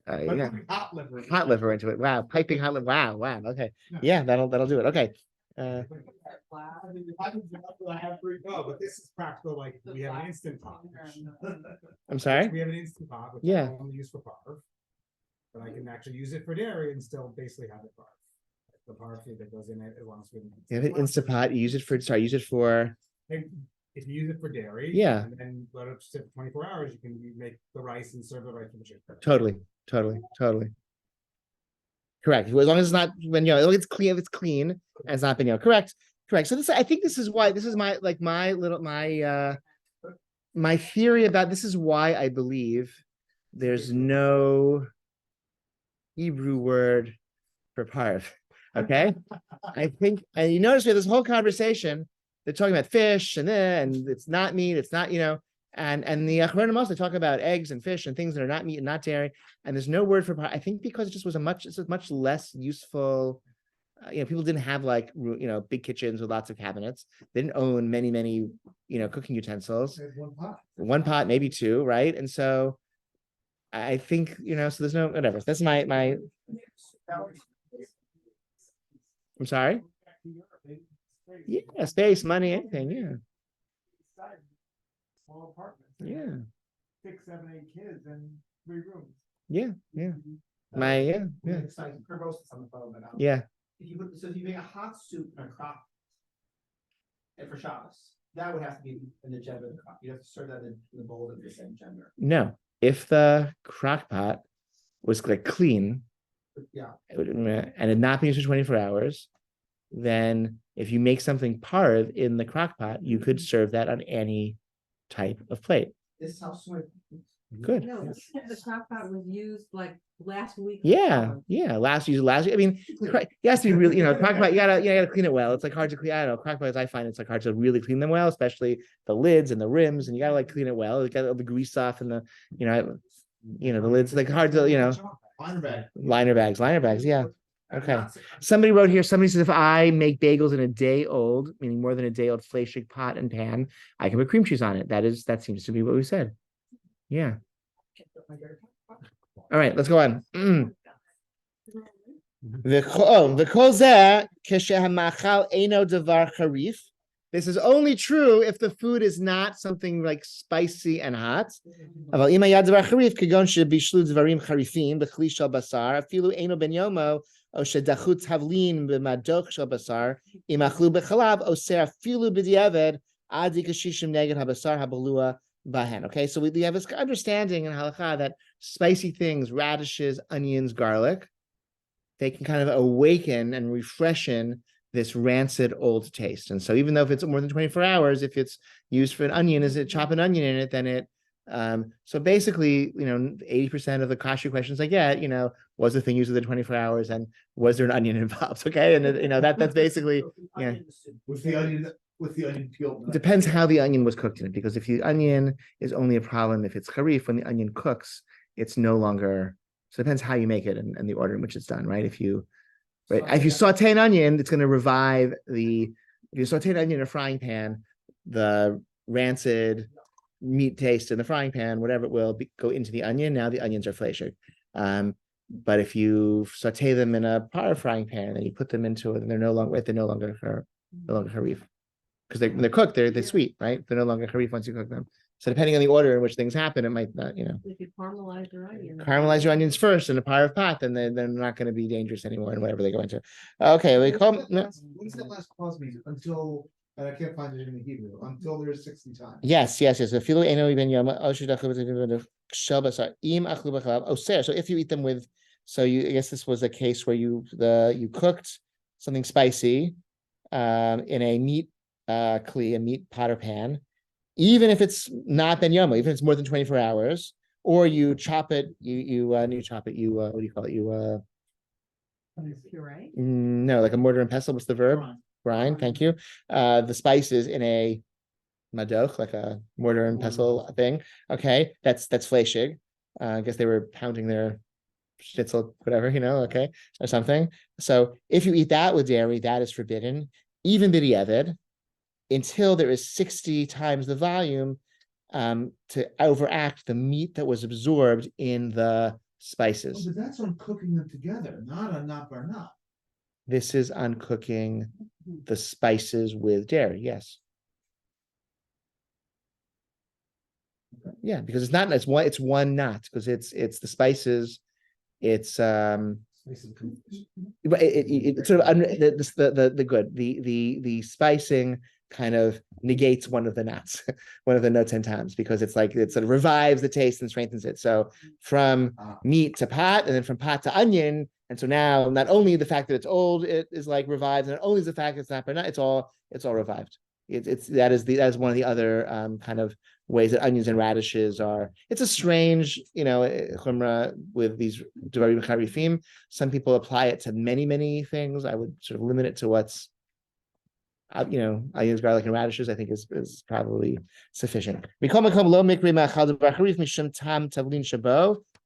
[SPEAKER 1] Yeah,
[SPEAKER 4] Hot liver.
[SPEAKER 1] hot liver into it. Wow, piping hot liver. Wow. Okay, yeah, that'll do it. Okay.
[SPEAKER 3] I have 3 but this is practical. Like we have an instant pot.
[SPEAKER 1] I'm sorry.
[SPEAKER 3] We have an instant pot, which
[SPEAKER 1] Yeah.
[SPEAKER 3] I only use for parve. But I can actually use it for dairy and still basically have it parve. The parve food that goes in it, as long as we.
[SPEAKER 1] You have an Instapot. You use it for
[SPEAKER 3] If you use it for dairy.
[SPEAKER 1] Yeah.
[SPEAKER 3] And then let it sit for 24 hours, you can make the rice and serve it right from the chicken.
[SPEAKER 1] totally. Correct. As long as it's not when as long as it's clean, if it's clean and it's not been correct. So I think this is why this is my my theory about this is why I believe there's no Hebrew word for parve. Okay. I think, and you notice we have this whole conversation. They're talking about fish and it's not meat. It's not, and the Achronim also talk about eggs and fish and things that are not meat and not dairy. And there's no word for parve. I think because it just was it's a much less useful. People didn't have big kitchens with lots of cabinets. They didn't own many, cooking utensils. One pot, maybe 2, right? And so I think, so there's no, whatever. That's my, I'm sorry. Yeah, space, money, anything. Yeah.
[SPEAKER 3] Small apartments.
[SPEAKER 1] Yeah.
[SPEAKER 3] 6, 7, 8 kids and 3 rooms.
[SPEAKER 1] Yeah. Yeah. Yeah.
[SPEAKER 8] If you make a hot soup in a crock, and for Shabbos, that would have to be in the gender of the crock. You have to serve that in the bowl of the same gender.
[SPEAKER 1] No, if the crock pot was clean,
[SPEAKER 8] Yeah.
[SPEAKER 1] and had not been used for 24 hours, then if you make something parve in the crock pot, you could serve that on any type of plate.
[SPEAKER 8] This is how soy.
[SPEAKER 1] Good.
[SPEAKER 2] No, the crock pot was used like last week.
[SPEAKER 1] Yeah, yeah. Last use, last. I mean, you has to be really, crock pot. You gotta clean it well. It's like hard to clean. I don't know. Crock pots, I find it's like hard to really clean them well, especially the lids and the rims, and you gotta like clean it well. You got all the grease off and the, the lids like hard to,
[SPEAKER 4] Liner bag.
[SPEAKER 1] liner bags. Yeah. Okay. Somebody wrote here. Somebody says if I make bagels in a day old, meaning more than a day old, fleishig pot and pan, I can put cream cheese on it. That seems to be what we said. Yeah. All right, let's go on. This is only true if the food is not something like spicy and hot. Okay, so we have this understanding in halakha that spicy things, radishes, onions, garlic, they can kind of awaken and refreshen this rancid old taste. And so even though if it's more than 24 hours, if it's used for an onion, is it chop an onion in it, then it, so basically, 80% of the kashrut questions I get, was the thing used within 24 hours and was there an onion involved? Okay. And that's basically, yeah.
[SPEAKER 4] With the onion peeled.
[SPEAKER 1] Depends how the onion was cooked in it, because if the onion is only a problem if it's harif, when the onion cooks, it's no longer. So it depends how you make it and the order in which it's done, right? If you saute an onion, it's going to revive if you saute an onion in a frying pan, the rancid meat taste in the frying pan, whatever it will go into the onion. Now the onions are fleishig. But if you saute them in a pareve frying pan and you put them into it, and they're no longer harif. Because when they're cooked, they're sweet, right? They're no longer harif once you cook them. So depending on the order in which things happen, it might not,
[SPEAKER 2] If you caramelize your onions.
[SPEAKER 1] Caramelize your onions first in a pareve pot, then they're not going to be dangerous anymore in whatever they go into. Okay, we call.
[SPEAKER 4] What does that last clause mean? Until, and I can't find it in the Hebrew, until there's 60 times.
[SPEAKER 1] Yes. So if you if you eat them with, I guess this was a case where you cooked something spicy in a meat kli, a meat pot or pan, even if it's not ben yoma, even if it's more than 24 hours, or you chop it, what do you call it?
[SPEAKER 2] Puree?
[SPEAKER 1] No, like a mortar and pestle. What's the verb? Grind. Thank you. The spices in a madoch, like a mortar and pestle thing. Okay, that's fleishig. I guess they were pounding their schnitzel, whatever, okay, or something. So if you eat that with dairy, that is forbidden, even b'diavad, until there is 60 times the volume to overact the meat that was absorbed in the spices.
[SPEAKER 4] But that's on cooking them together, not on not bar not.
[SPEAKER 1] This is on cooking the spices with dairy, yes. Yeah, because it's one knot, because it's the spices, it's sort of the spicing kind of negates one of the knots, one of the notes 10 times, because it's like it sort of revives the taste and strengthens it. So from meat to pot, and then from pot to onion, and so now not only the fact that it's old, it is like revived, and not only is the fact that it's not per nut, it's all revived. That is one of the other kind of ways that onions and radishes are. It's a strange, chumrah with these devarim charifim. Some people apply it to many things. I would sort of limit it to what's, onions, garlic, and radishes. I think is probably sufficient.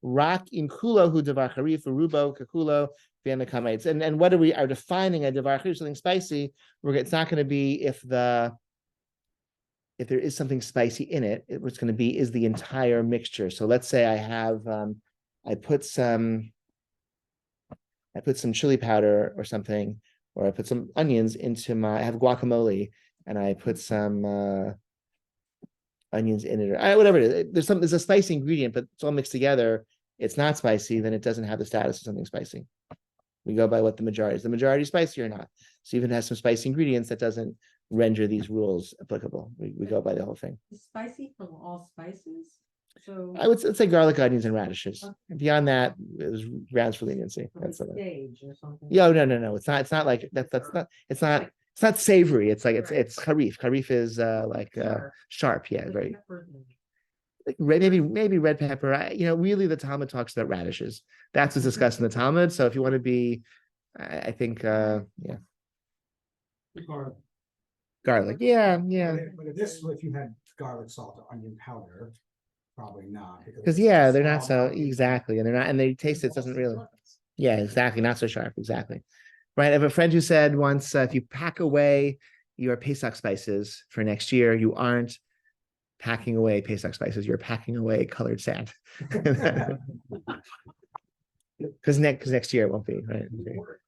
[SPEAKER 1] Rak im kulo hu devar charif rubo kakulo. And what are defining a devar charif, something spicy? It's not going to be if there is something spicy in it. What's going to be is the entire mixture. So let's say I have I put some chili powder or something, or I put some onions into I have guacamole and I put some onions in it, or whatever it is. There's a spicy ingredient, but it's all mixed together. It's not spicy, then it doesn't have the status of something spicy. We go by what the majority is. The majority is spicy or not. So even if it has some spicy ingredients, that doesn't render these rules applicable. We go by the whole thing.
[SPEAKER 2] Is spicy from all spices? So
[SPEAKER 1] I would say garlic, onions, and radishes. Okay. Beyond that, it was grounds for leniency.
[SPEAKER 2] That's sage or something.
[SPEAKER 1] Yeah, no. It's not like that. That's not. It's not savory. It's like it's harif. Harif is like sharp. Yeah, very. like maybe red pepper. Really the Talmud talks about radishes. That's what's discussed in the Talmud. So if you want to be, I think, yeah,
[SPEAKER 3] Or-
[SPEAKER 1] garlic. Yeah.
[SPEAKER 9] But if you had garlic, salt, or onion powder, probably not.
[SPEAKER 1] Because
[SPEAKER 9] it's
[SPEAKER 1] they're not so
[SPEAKER 9] small,
[SPEAKER 1] exactly, and they're not, and they taste it doesn't really. Yeah, exactly. Not so sharp. Exactly. Right. I have a friend who said once, if you pack away your Pesach spices for next year, you aren't packing away Pesach spices. You're packing away colored sand. Because next year it won't be right.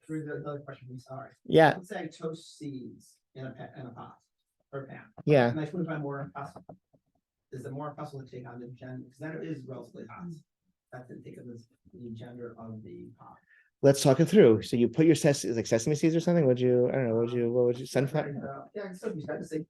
[SPEAKER 8] Here's another question, I'm sorry.
[SPEAKER 1] Yeah.
[SPEAKER 8] Let's say toast seeds in a pot or pan.
[SPEAKER 1] Yeah.
[SPEAKER 8] And I just want to find more impossible. Is it more impossible to take on the gender? Because that is relatively hot. That's to think of as the gender of the pot.
[SPEAKER 1] Let's talk it through. So you put your sesame seeds or something? Would you? I don't know. What would you? Sunflower.
[SPEAKER 8] Yeah, I can still use that to say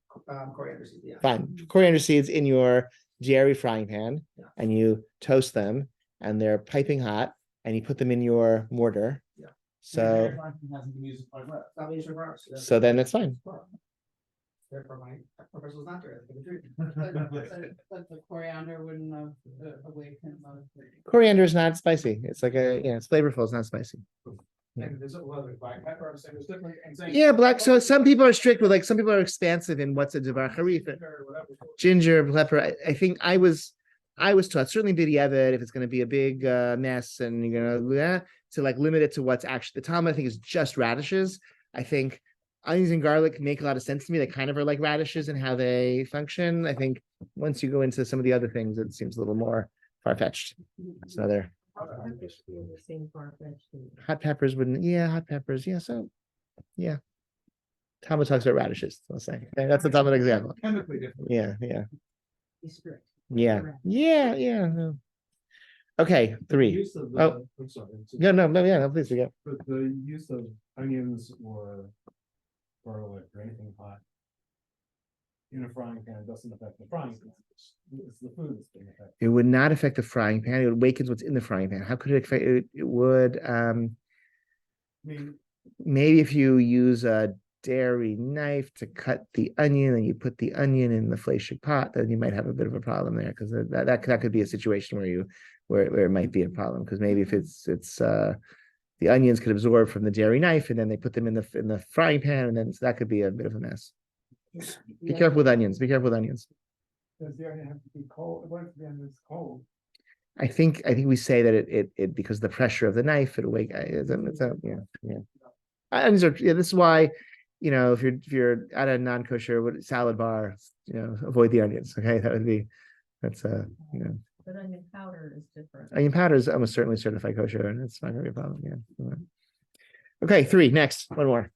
[SPEAKER 8] coriander seeds. Yeah.
[SPEAKER 1] Fine. Coriander seeds in your dairy frying pan,
[SPEAKER 8] Yeah.
[SPEAKER 1] and you toast them, and they're piping hot, and you put them in your mortar.
[SPEAKER 8] Yeah.
[SPEAKER 1] So
[SPEAKER 4] Hasn't been used quite well.
[SPEAKER 8] Not used for ours,
[SPEAKER 1] so then it's fine.
[SPEAKER 8] Therefore, my purpose was not there.
[SPEAKER 6] But the coriander wouldn't have awakened those.
[SPEAKER 1] Coriander is not spicy. It's like it's flavorful. It's not spicy.
[SPEAKER 3] And there's a lot of black pepper, I'm saying there's different. I'm saying-
[SPEAKER 1] Yeah, black. So some people are strict with some people are expansive in what's a devar harif.
[SPEAKER 3] Or whatever.
[SPEAKER 1] Ginger, pepper. I think I was taught certainly b'diavad if it's going to be a big mess and you're gonna to limit it to what's actually the Talmud. I think is just radishes. I think onions and garlic make a lot of sense to me. They kind of are like radishes and how they function. I think once you go into some of the other things, it seems a little more far-fetched. So there.
[SPEAKER 2] Same far-fetched.
[SPEAKER 1] Hot peppers wouldn't. Yeah, hot peppers. Yeah. So, yeah. Talmud talks about radishes. I'll say okay, that's the Talmud example.
[SPEAKER 4] Chemically different.
[SPEAKER 1] Yeah.
[SPEAKER 2] Be strict.
[SPEAKER 1] Yeah. No. Okay, 3.
[SPEAKER 3] Use of
[SPEAKER 1] Oh.
[SPEAKER 3] I'm sorry.
[SPEAKER 1] No, please forget.
[SPEAKER 3] But the use of onions or garlic or anything hot in a frying pan doesn't affect the frying pan. It's the food that's being affected.
[SPEAKER 1] It would not affect the frying pan. It would awakens what's in the frying pan. How could it affect it? It would
[SPEAKER 3] I mean,
[SPEAKER 1] maybe if you use a dairy knife to cut the onion and you put the onion in the fleshig pot, then you might have a bit of a problem there because that could be a situation where it might be a problem because maybe if it's the onions could absorb from the dairy knife and then they put them in the frying pan and then so that could be a bit of a mess. Be careful with onions. Be careful with onions.
[SPEAKER 3] does the onion have to be cold? What if the onion is cold?
[SPEAKER 1] I think we say that it because the pressure of the knife it awake yeah. Onions are this is why if you're at a non-kosher salad bar avoid the onions. Okay, that's
[SPEAKER 2] But onion powder is different.
[SPEAKER 1] onion powder is almost certainly certified kosher and it's not gonna be a problem. Yeah. Okay, 3 next one more.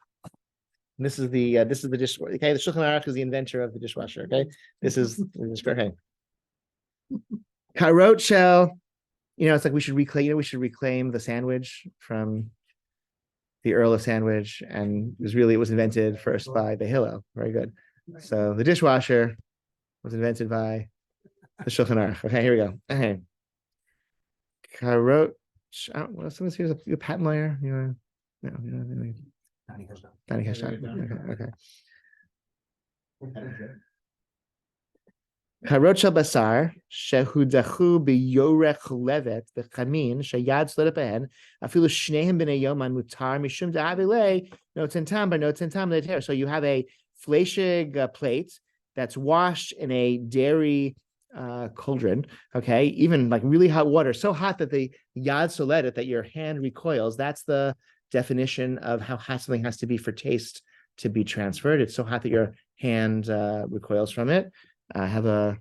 [SPEAKER 1] This is the dishwasher. Okay, the Shulchan Aruch is the inventor of the dishwasher. Okay, this is okay. Karot shell, it's like we should reclaim the sandwich from the Earl of Sandwich, and it was invented first by the Hillel. Very good. So the dishwasher was invented by the Shulchan Aruch. Okay, here we go. Okay. Karot. Well, someone here's a patent lawyer. No. Danny Kashtan. Okay. Karot shel basar shehudachu biyorech levet b'chamin sheyad slit behen afilu shneim b'nei yoman mutar mishum da'avilei noten tam leter. So you have a fleshig plate that's washed in a dairy cauldron. Okay, even like really hot water, so hot that the yad soledet that your hand recoils. That's the definition of how hot something has to be for taste to be transferred. It's so hot that your hand recoils from it. And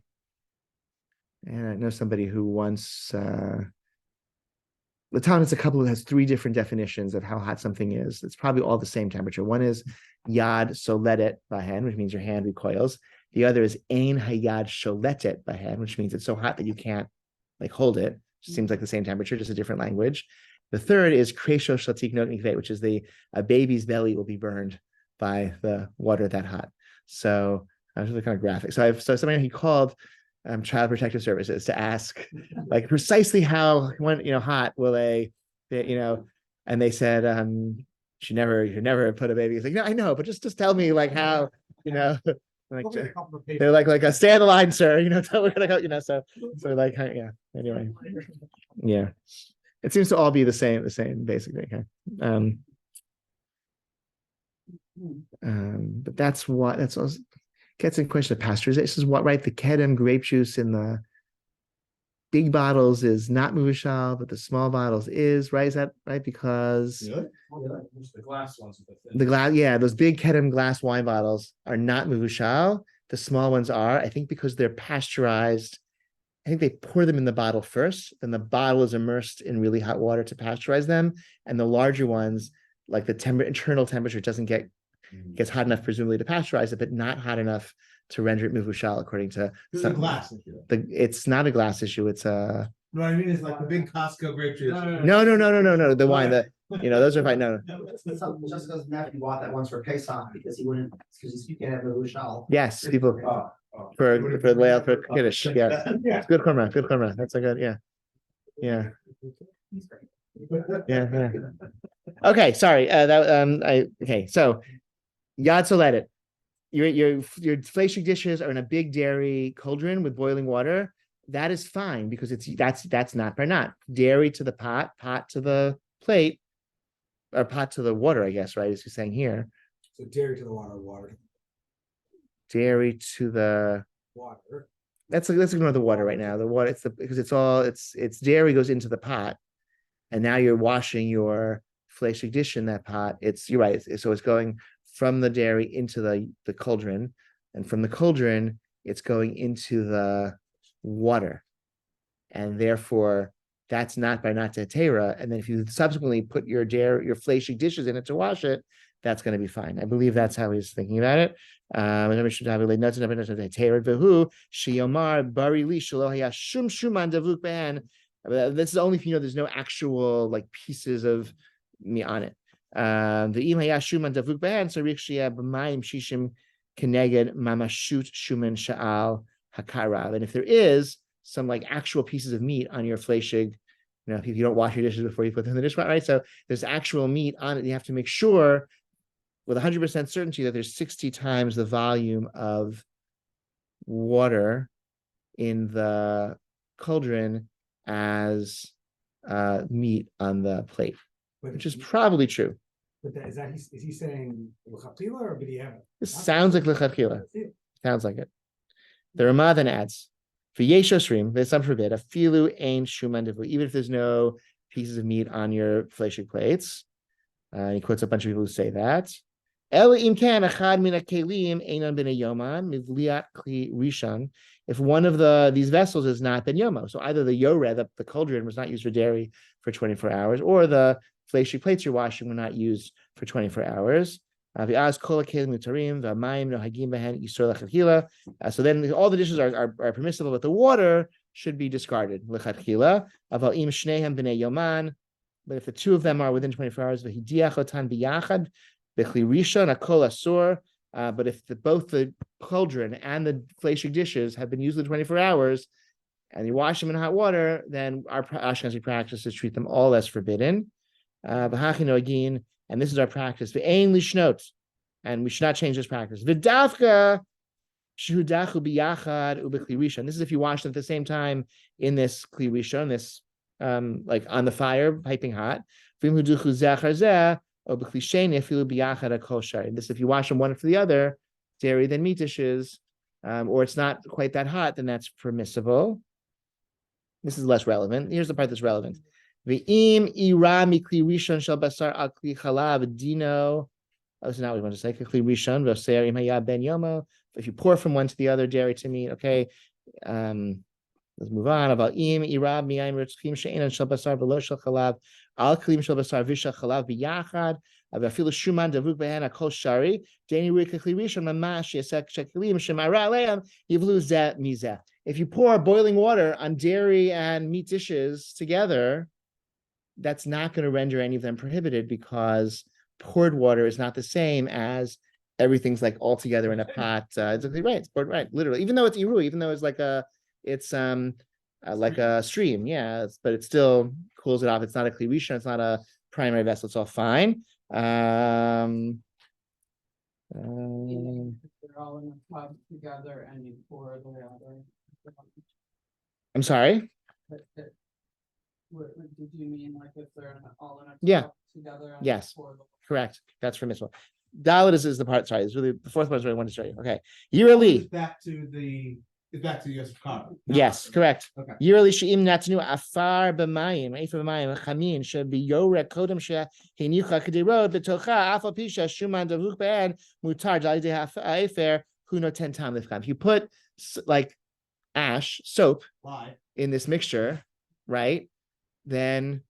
[SPEAKER 1] I know somebody who once the town has 3 different definitions of how hot something is. It's probably all the same temperature. One is yad soledet bahen, which means your hand recoils. The other is ein hayad sholetet bahen, which means it's so hot that you can't hold it. Seems like the same temperature, just a different language. The third is kresho shatik not mikveh, which is a baby's belly will be burned by the water that hot. So I was really kind of graphic. So somebody he called Child Protective Services to ask precisely how hot will and they said you never put a baby. He's like, no, I know, but just tell me how Like,
[SPEAKER 9] Only a couple of pages.
[SPEAKER 1] they're like a stay on the line, sir. So we're gonna go, so like, yeah. Anyway, yeah. It seems to all be the same, basically. Okay. But that's what gets in question of pasteurization. This is what, right? The kedem grape juice in the big bottles is not muvushal, but the small bottles is, right? Is that right? Because
[SPEAKER 3] The glass ones.
[SPEAKER 1] the glass, yeah, those big kedem glass wine bottles are not muvushal. The small ones are, I think, because they're pasteurized. I think they pour them in the bottle first, then the bottle is immersed in really hot water to pasteurize them. And the larger ones, like the internal temperature gets hot enough, presumably, to pasteurize it, but not hot enough to render it muvushal, according to
[SPEAKER 4] It's a glass issue.
[SPEAKER 1] It's not a glass issue. It's a
[SPEAKER 4] What I mean is like the big Costco grape juice.
[SPEAKER 1] no. The wine that those are fine. No.
[SPEAKER 8] Just because Matthew bought that once for Pesach because he wouldn't, because you can't have the Lushal.
[SPEAKER 1] Yes, people for layout for Kiddush. Yeah, it's good karma. Good karma. That's a good. Yeah. Okay, sorry. Okay. So Yad Soledet. Your fleshig dishes are in a big dairy cauldron with boiling water. That is fine because that's not by not. Dairy to the pot to the plate, or pot to the water, I guess, right? As you're saying here.
[SPEAKER 9] So dairy to the water.
[SPEAKER 1] Dairy to the
[SPEAKER 9] Water.
[SPEAKER 1] let's ignore the water right now. The water, because it's dairy goes into the pot, and now you're washing your fleshig dish in that pot. You're right. So it's going from the dairy into the cauldron, and from the cauldron, it's going into the water. And therefore, that's not by not tetera. And then if you subsequently put your fleshig dishes in it to wash it, that's going to be fine. I believe that's how he's thinking about it. This is only if there's no actual like pieces of meat on it. The imaya shuman davuk behan sarich shia b'mayim shishim keneged mamashut shuman sha'al hakarav. And if there is some like actual pieces of meat on your fleshig, if you don't wash your dishes before you put them in the dishwasher, right? So there's actual meat on it. You have to make sure with 100% certainty that there's 60 times the volume of water in the cauldron as meat on the plate, which is probably true.
[SPEAKER 9] But is he saying l'chatchila or b'diavad?
[SPEAKER 1] It sounds like l'chatchila. Sounds like it. The Ramah then adds, for yeshosrim, there's some forbid, a filu ein shuman devu, even if there's no pieces of meat on your fleshig plates. He quotes a bunch of people who say that. If one of these vessels is not ben yomo, so either the yoreh, the cauldron, was not used for dairy for 24 hours, or the fleshig plates you're washing were not used for 24 hours. So then all the dishes are permissible, but the water should be discarded. But if the two of them are within 24 hours, but if both the cauldron and the fleshig dishes have been used in 24 hours and you wash them in hot water, then our Ashkenazi practice is treat them all as forbidden. And this is our practice. And we should not change this practice. This is if you wash them at the same time in this kli rishon, this like on the fire, piping hot. And this, if you wash them one after the other, dairy then meat dishes, or it's not quite that hot, then that's permissible. This is less relevant. Here's the part that's relevant. Ve'im ira mikli rishon shel basar al kli chalav dino. Oh, so now we want to say kli rishon v'oser im haya ben yomo. If you pour from one to the other, dairy to meat, okay. Let's move on. About im ira miyayim ritzchim she'enan shel basar v'lo shel chalav al klim shel basar v'shel chalav biyachad. Afilu shuman davuk behan akol shari. Deni rikli rishon mamash yesek sheklim shemara aleim yivlu zeh mizeh. If you pour boiling water on dairy and meat dishes together, that's not going to render any of them prohibited because poured water is not the same as everything's like all together in a pot. It's right. It's poured right, literally. Even though it's iru, even though it's like a stream, yeah. But it still cools it off. It's not a kli rishon. It's not a primary vessel. It's all fine.
[SPEAKER 6] they're all in a tub together and you pour the water.
[SPEAKER 1] I'm sorry.
[SPEAKER 6] Did you mean like if they're all in a
[SPEAKER 1] Yeah.
[SPEAKER 6] tub together? And
[SPEAKER 1] Yes.
[SPEAKER 6] pour the
[SPEAKER 1] Correct. That's for mitzvah. Dalit is the part. Sorry, it's really the fourth part is what I wanted to show you. Okay,
[SPEAKER 4] It's
[SPEAKER 1] yearly.
[SPEAKER 4] back to the, it's back to yes, Chicago.
[SPEAKER 1] Yes, correct.
[SPEAKER 4] Okay.
[SPEAKER 1] Yearly she'im natnu afar b'mayim, eifar b'mayim chamin shebiyorek kodem shehinicha k'dirod b'tocha afal pisha shuman davuch be'en mutar d'alidei ha'efer huno 10 tam lifkam. If you put like ash, soap
[SPEAKER 4] Why?
[SPEAKER 1] in this mixture, right, then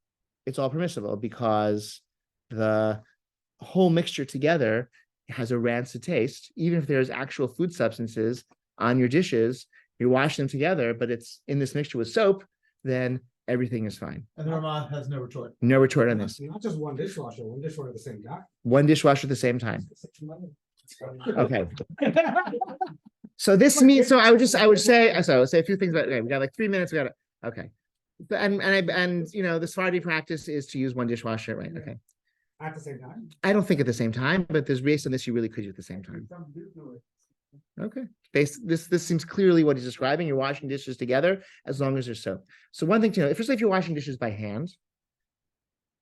[SPEAKER 1] it's all permissible because the whole mixture together has a rancid taste. Even if there's actual food substances on your dishes, you're washing them together, but it's in this mixture with soap, then everything is fine.
[SPEAKER 4] And the Ramah has no retort.
[SPEAKER 1] No retort on this.
[SPEAKER 9] Not just one dishwasher at the same time.
[SPEAKER 1] One dishwasher at the same time. Okay. So this means, so I would say a few things about, okay, we got like 3 minutes, okay. And you know, the Sephardi practice is to use one dishwasher, right? Okay.
[SPEAKER 9] At the same time?
[SPEAKER 1] I don't think at the same time, but there's based on this, you really could use at the same time. Okay. This seems clearly what he's describing. You're washing dishes together as long as there's soap. So one thing to know, first if you're washing dishes by hand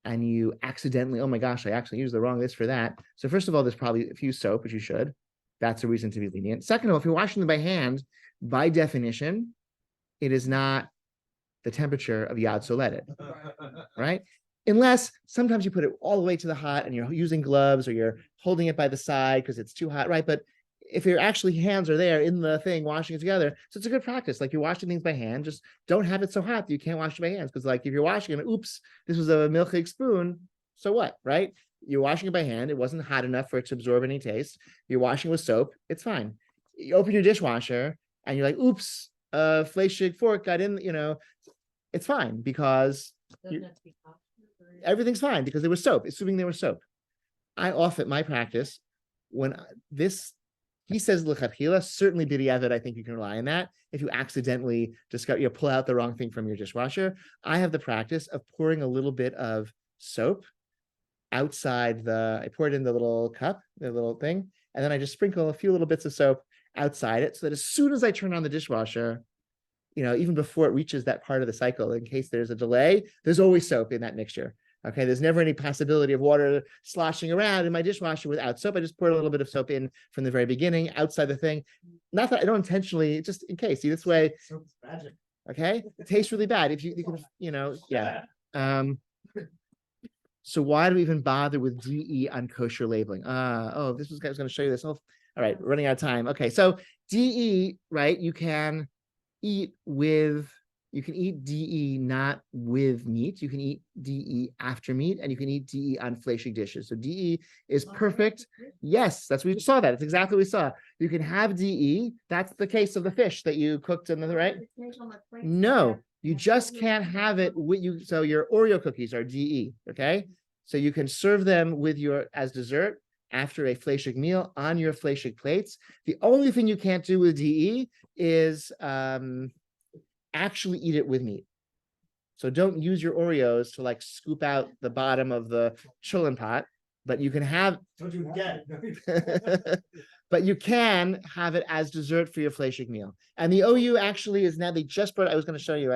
[SPEAKER 1] and you accidentally, oh my gosh, I actually used the wrong this for that. So first of all, there's probably a few soap, which you should. That's a reason to be lenient. Second of all, if you're washing them by hand, by definition, it is not the temperature of Yad Soledet, right? Unless sometimes you put it all the way to the hot and you're using gloves or you're holding it by the side because it's too hot, right? But if your actually hands are there in the thing, washing it together, so it's a good practice. Like you're washing things by hand, just don't have it so hot that you can't wash it by hands. Because like if you're washing it, oops, this was a milchig spoon, so what, right? You're washing it by hand. It wasn't hot enough for it to absorb any taste. You're washing with soap. It's fine. You open your dishwasher and you're like, oops, a fleshig fork got in, you know, it's fine because everything's fine because there was soap, assuming there was soap. I often, my practice, when this, he says l'chadchila, certainly b'diavad, I think you can rely on that. If you accidentally discover, you pull out the wrong thing from your dishwasher, I have the practice of pouring a little bit of soap outside I pour it in the little cup, the little thing, and then I just sprinkle a few little bits of soap outside it so that as soon as I turn on the dishwasher, you know, even before it reaches that part of the cycle, in case there's a delay, there's always soap in that mixture. Okay, there's never any possibility of water sloshing around in my dishwasher without soap. I just pour a little bit of soap in from the very beginning, outside the thing. Not that I don't intentionally, just in case. See, this way, okay, it tastes really bad. If you can, you know, yeah. So why do we even bother with DE on kosher labeling? Oh, this was I was going to show you this. Oh, all right, running out of time. Okay, so DE, right? You can eat DE not with meat. You can eat DE after meat, and you can eat DE on fleshig dishes. So DE is perfect. Yes, that's we saw that. That's exactly what we saw. You can have DE. That's the case of the fish that you cooked in the right. No, you just can't have it with you. So your Oreo cookies are DE. Okay, so you can serve them with as dessert after a fleshig meal on your fleshig plates. The only thing you can't do with DE is actually eat it with meat. So don't use your Oreos to like scoop out the bottom of the cholent pot, but you can have, but you can have it as dessert for your fleshig meal. And the OU actually is now, they just brought, I was going to show you,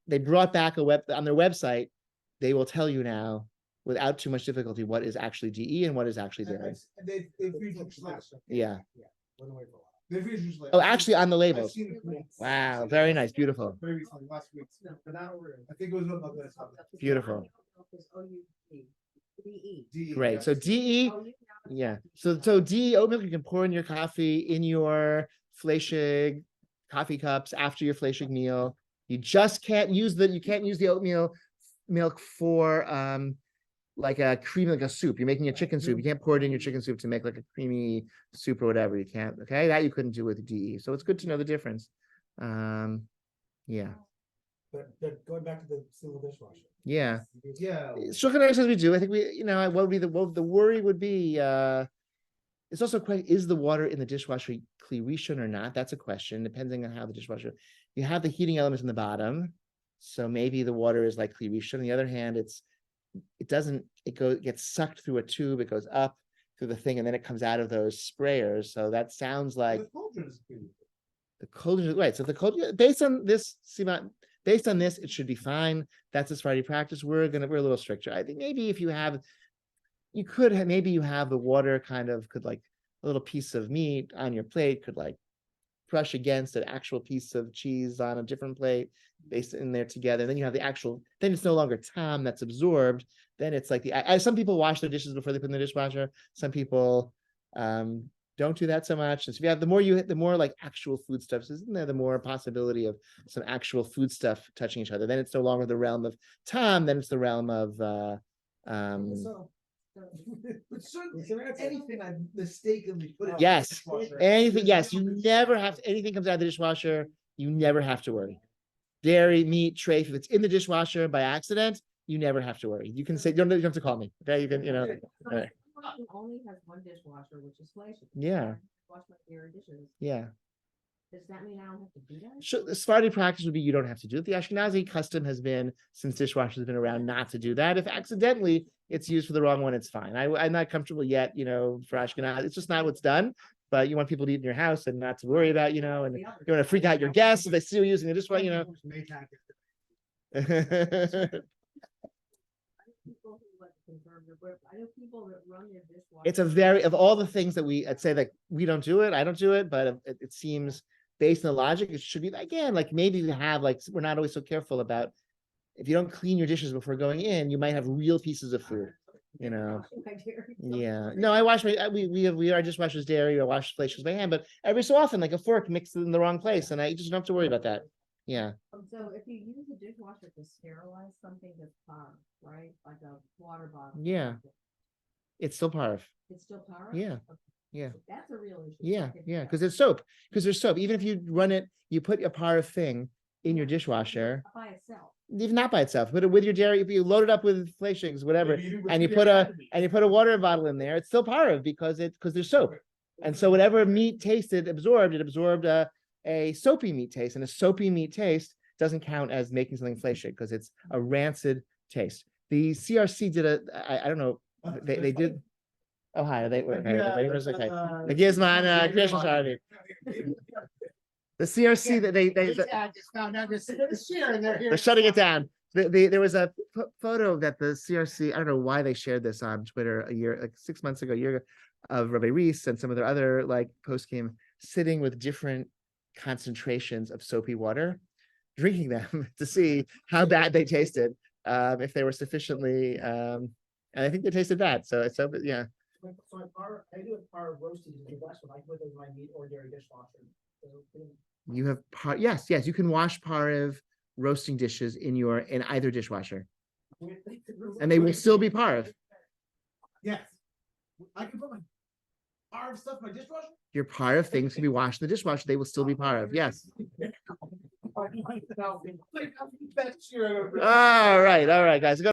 [SPEAKER 1] they brought back on their website, they will tell you now without too much difficulty what is actually DE and what is actually dairy. Yeah. Oh, actually on the labels. Wow, very nice, beautiful.
[SPEAKER 4] Very recently, last week. I think it was
[SPEAKER 1] Beautiful. Great. So DE, yeah. So DE oat milk you can pour in your coffee, in your fleshig coffee cups after your fleshig meal. You just can't use the oatmeal milk for like a creamy, like a soup. You're making a chicken soup. You can't pour it in your chicken soup to make like a creamy soup or whatever. You can't. Okay, that you couldn't do with DE. So it's good to know the difference. Yeah.
[SPEAKER 9] But going back to the single dishwasher.
[SPEAKER 1] Yeah.
[SPEAKER 4] Yeah.
[SPEAKER 1] Shulchan Aruch says we do. I think we, you know, what would be the worry would be. It's also a question: is the water in the dishwasher kli rishon or not? That's a question, depending on how the dishwasher. You have the heating element in the bottom, so maybe the water is like kli rishon. On the other hand, it gets sucked through a tube. It goes up. through the thing, and then it comes out of those sprayers. So that sounds like
[SPEAKER 4] The cauldron is pretty.
[SPEAKER 1] the cauldron, right? So the cauldron, based on this, based on this, it should be fine. That's a Sephardi practice. We're a little stricter. I think maybe if you have, you could have, maybe you have the water kind of could like a little piece of meat on your plate could like brush against an actual piece of cheese on a different plate, based in there together. Then you have the actual, then it's no longer Tom that's absorbed. Then it's like some people wash their dishes before they put in the dishwasher. Some people don't do that so much. And so if you have, the more like actual foodstuffs, isn't there, the more possibility of some actual food stuff touching each other. Then it's no longer the realm of Tom, then it's the realm of
[SPEAKER 4] But certainly, anything I mistakenly put in.
[SPEAKER 1] Yes.
[SPEAKER 4] the dishwasher-
[SPEAKER 1] anything, yes, you never have to, anything comes out of the dishwasher, you never have to worry. Dairy, meat, tray, if it's in the dishwasher by accident, you never have to worry. You can say, you don't have to call me. Okay, you can, Alright.
[SPEAKER 2] Only has one dishwasher, which is Fleischer.
[SPEAKER 1] Yeah.
[SPEAKER 2] Wash my dairy dishes.
[SPEAKER 1] Yeah.
[SPEAKER 2] Does that mean I don't have to do that?
[SPEAKER 1] Sure, the Sephardi practice would be you don't have to do it. The Ashkenazi custom has been, since dishwashers have been around, not to do that. If accidentally it's used for the wrong one, it's fine. I'm not comfortable yet, for Ashkenazi. It's just not what's done. But you want people to eat in your house and not to worry about, and you want to freak out your guests if they see you using the dishwasher,
[SPEAKER 2] People who like conservative, I know people that run their dishwasher.
[SPEAKER 1] It's of all the things that I'd say that we don't do it, I don't do it, but it seems based on the logic, it should be, again, like maybe we have, like, we're not always so careful about, if you don't clean your dishes before going in, you might have real pieces of food,
[SPEAKER 2] Washing my dairy.
[SPEAKER 1] Yeah, no, I wash we our dishwasher's dairy, I wash places by hand, but every so often, like a fork mixed in the wrong place, and I just don't have to worry about that. Yeah,
[SPEAKER 2] So if you use a dishwasher to sterilize something that's parve, right, like a water bottle.
[SPEAKER 1] Yeah. It's still parve.
[SPEAKER 2] It's still parve?
[SPEAKER 1] Yeah.
[SPEAKER 2] Okay.
[SPEAKER 1] Yeah.
[SPEAKER 2] So that's a real issue.
[SPEAKER 1] Yeah,
[SPEAKER 2] Okay,
[SPEAKER 1] yeah, because there's soap. Even if you run it, you put a parve thing in your dishwasher,
[SPEAKER 2] By itself.
[SPEAKER 1] even not by itself, put it with your dairy, if you load it up with flakings, whatever, and you put a water bottle in there, it's still parve because there's soap. And so whatever meat it absorbed a soapy meat taste, and a soapy meat taste doesn't count as making something fleshig because it's a rancid taste. The CRC did I don't know, they did. Oh, hi, they were okay. The Gizman Creation Society. The CRC that they
[SPEAKER 4] just found out this year and they're here.
[SPEAKER 1] they're shutting it down. There was a photo that the CRC, I don't know why they shared this on Twitter like 6 months ago, a year ago, of Rabbi Reese and some of their other posts came sitting with different concentrations of soapy water, drinking them to see how bad they tasted, if they were sufficiently, and I think they tasted bad. So yeah.
[SPEAKER 8] So I do a par roasted in the West, but I put it in my meat or dairy dishwasher.
[SPEAKER 1] You have yes, you can wash parve roasting dishes in either dishwasher, and they will still be parve.
[SPEAKER 4] Yes. I can put my parve stuff in my dishwasher?
[SPEAKER 1] Your parve things can be washed in the dishwasher, they will still be parve, yes. All right, guys.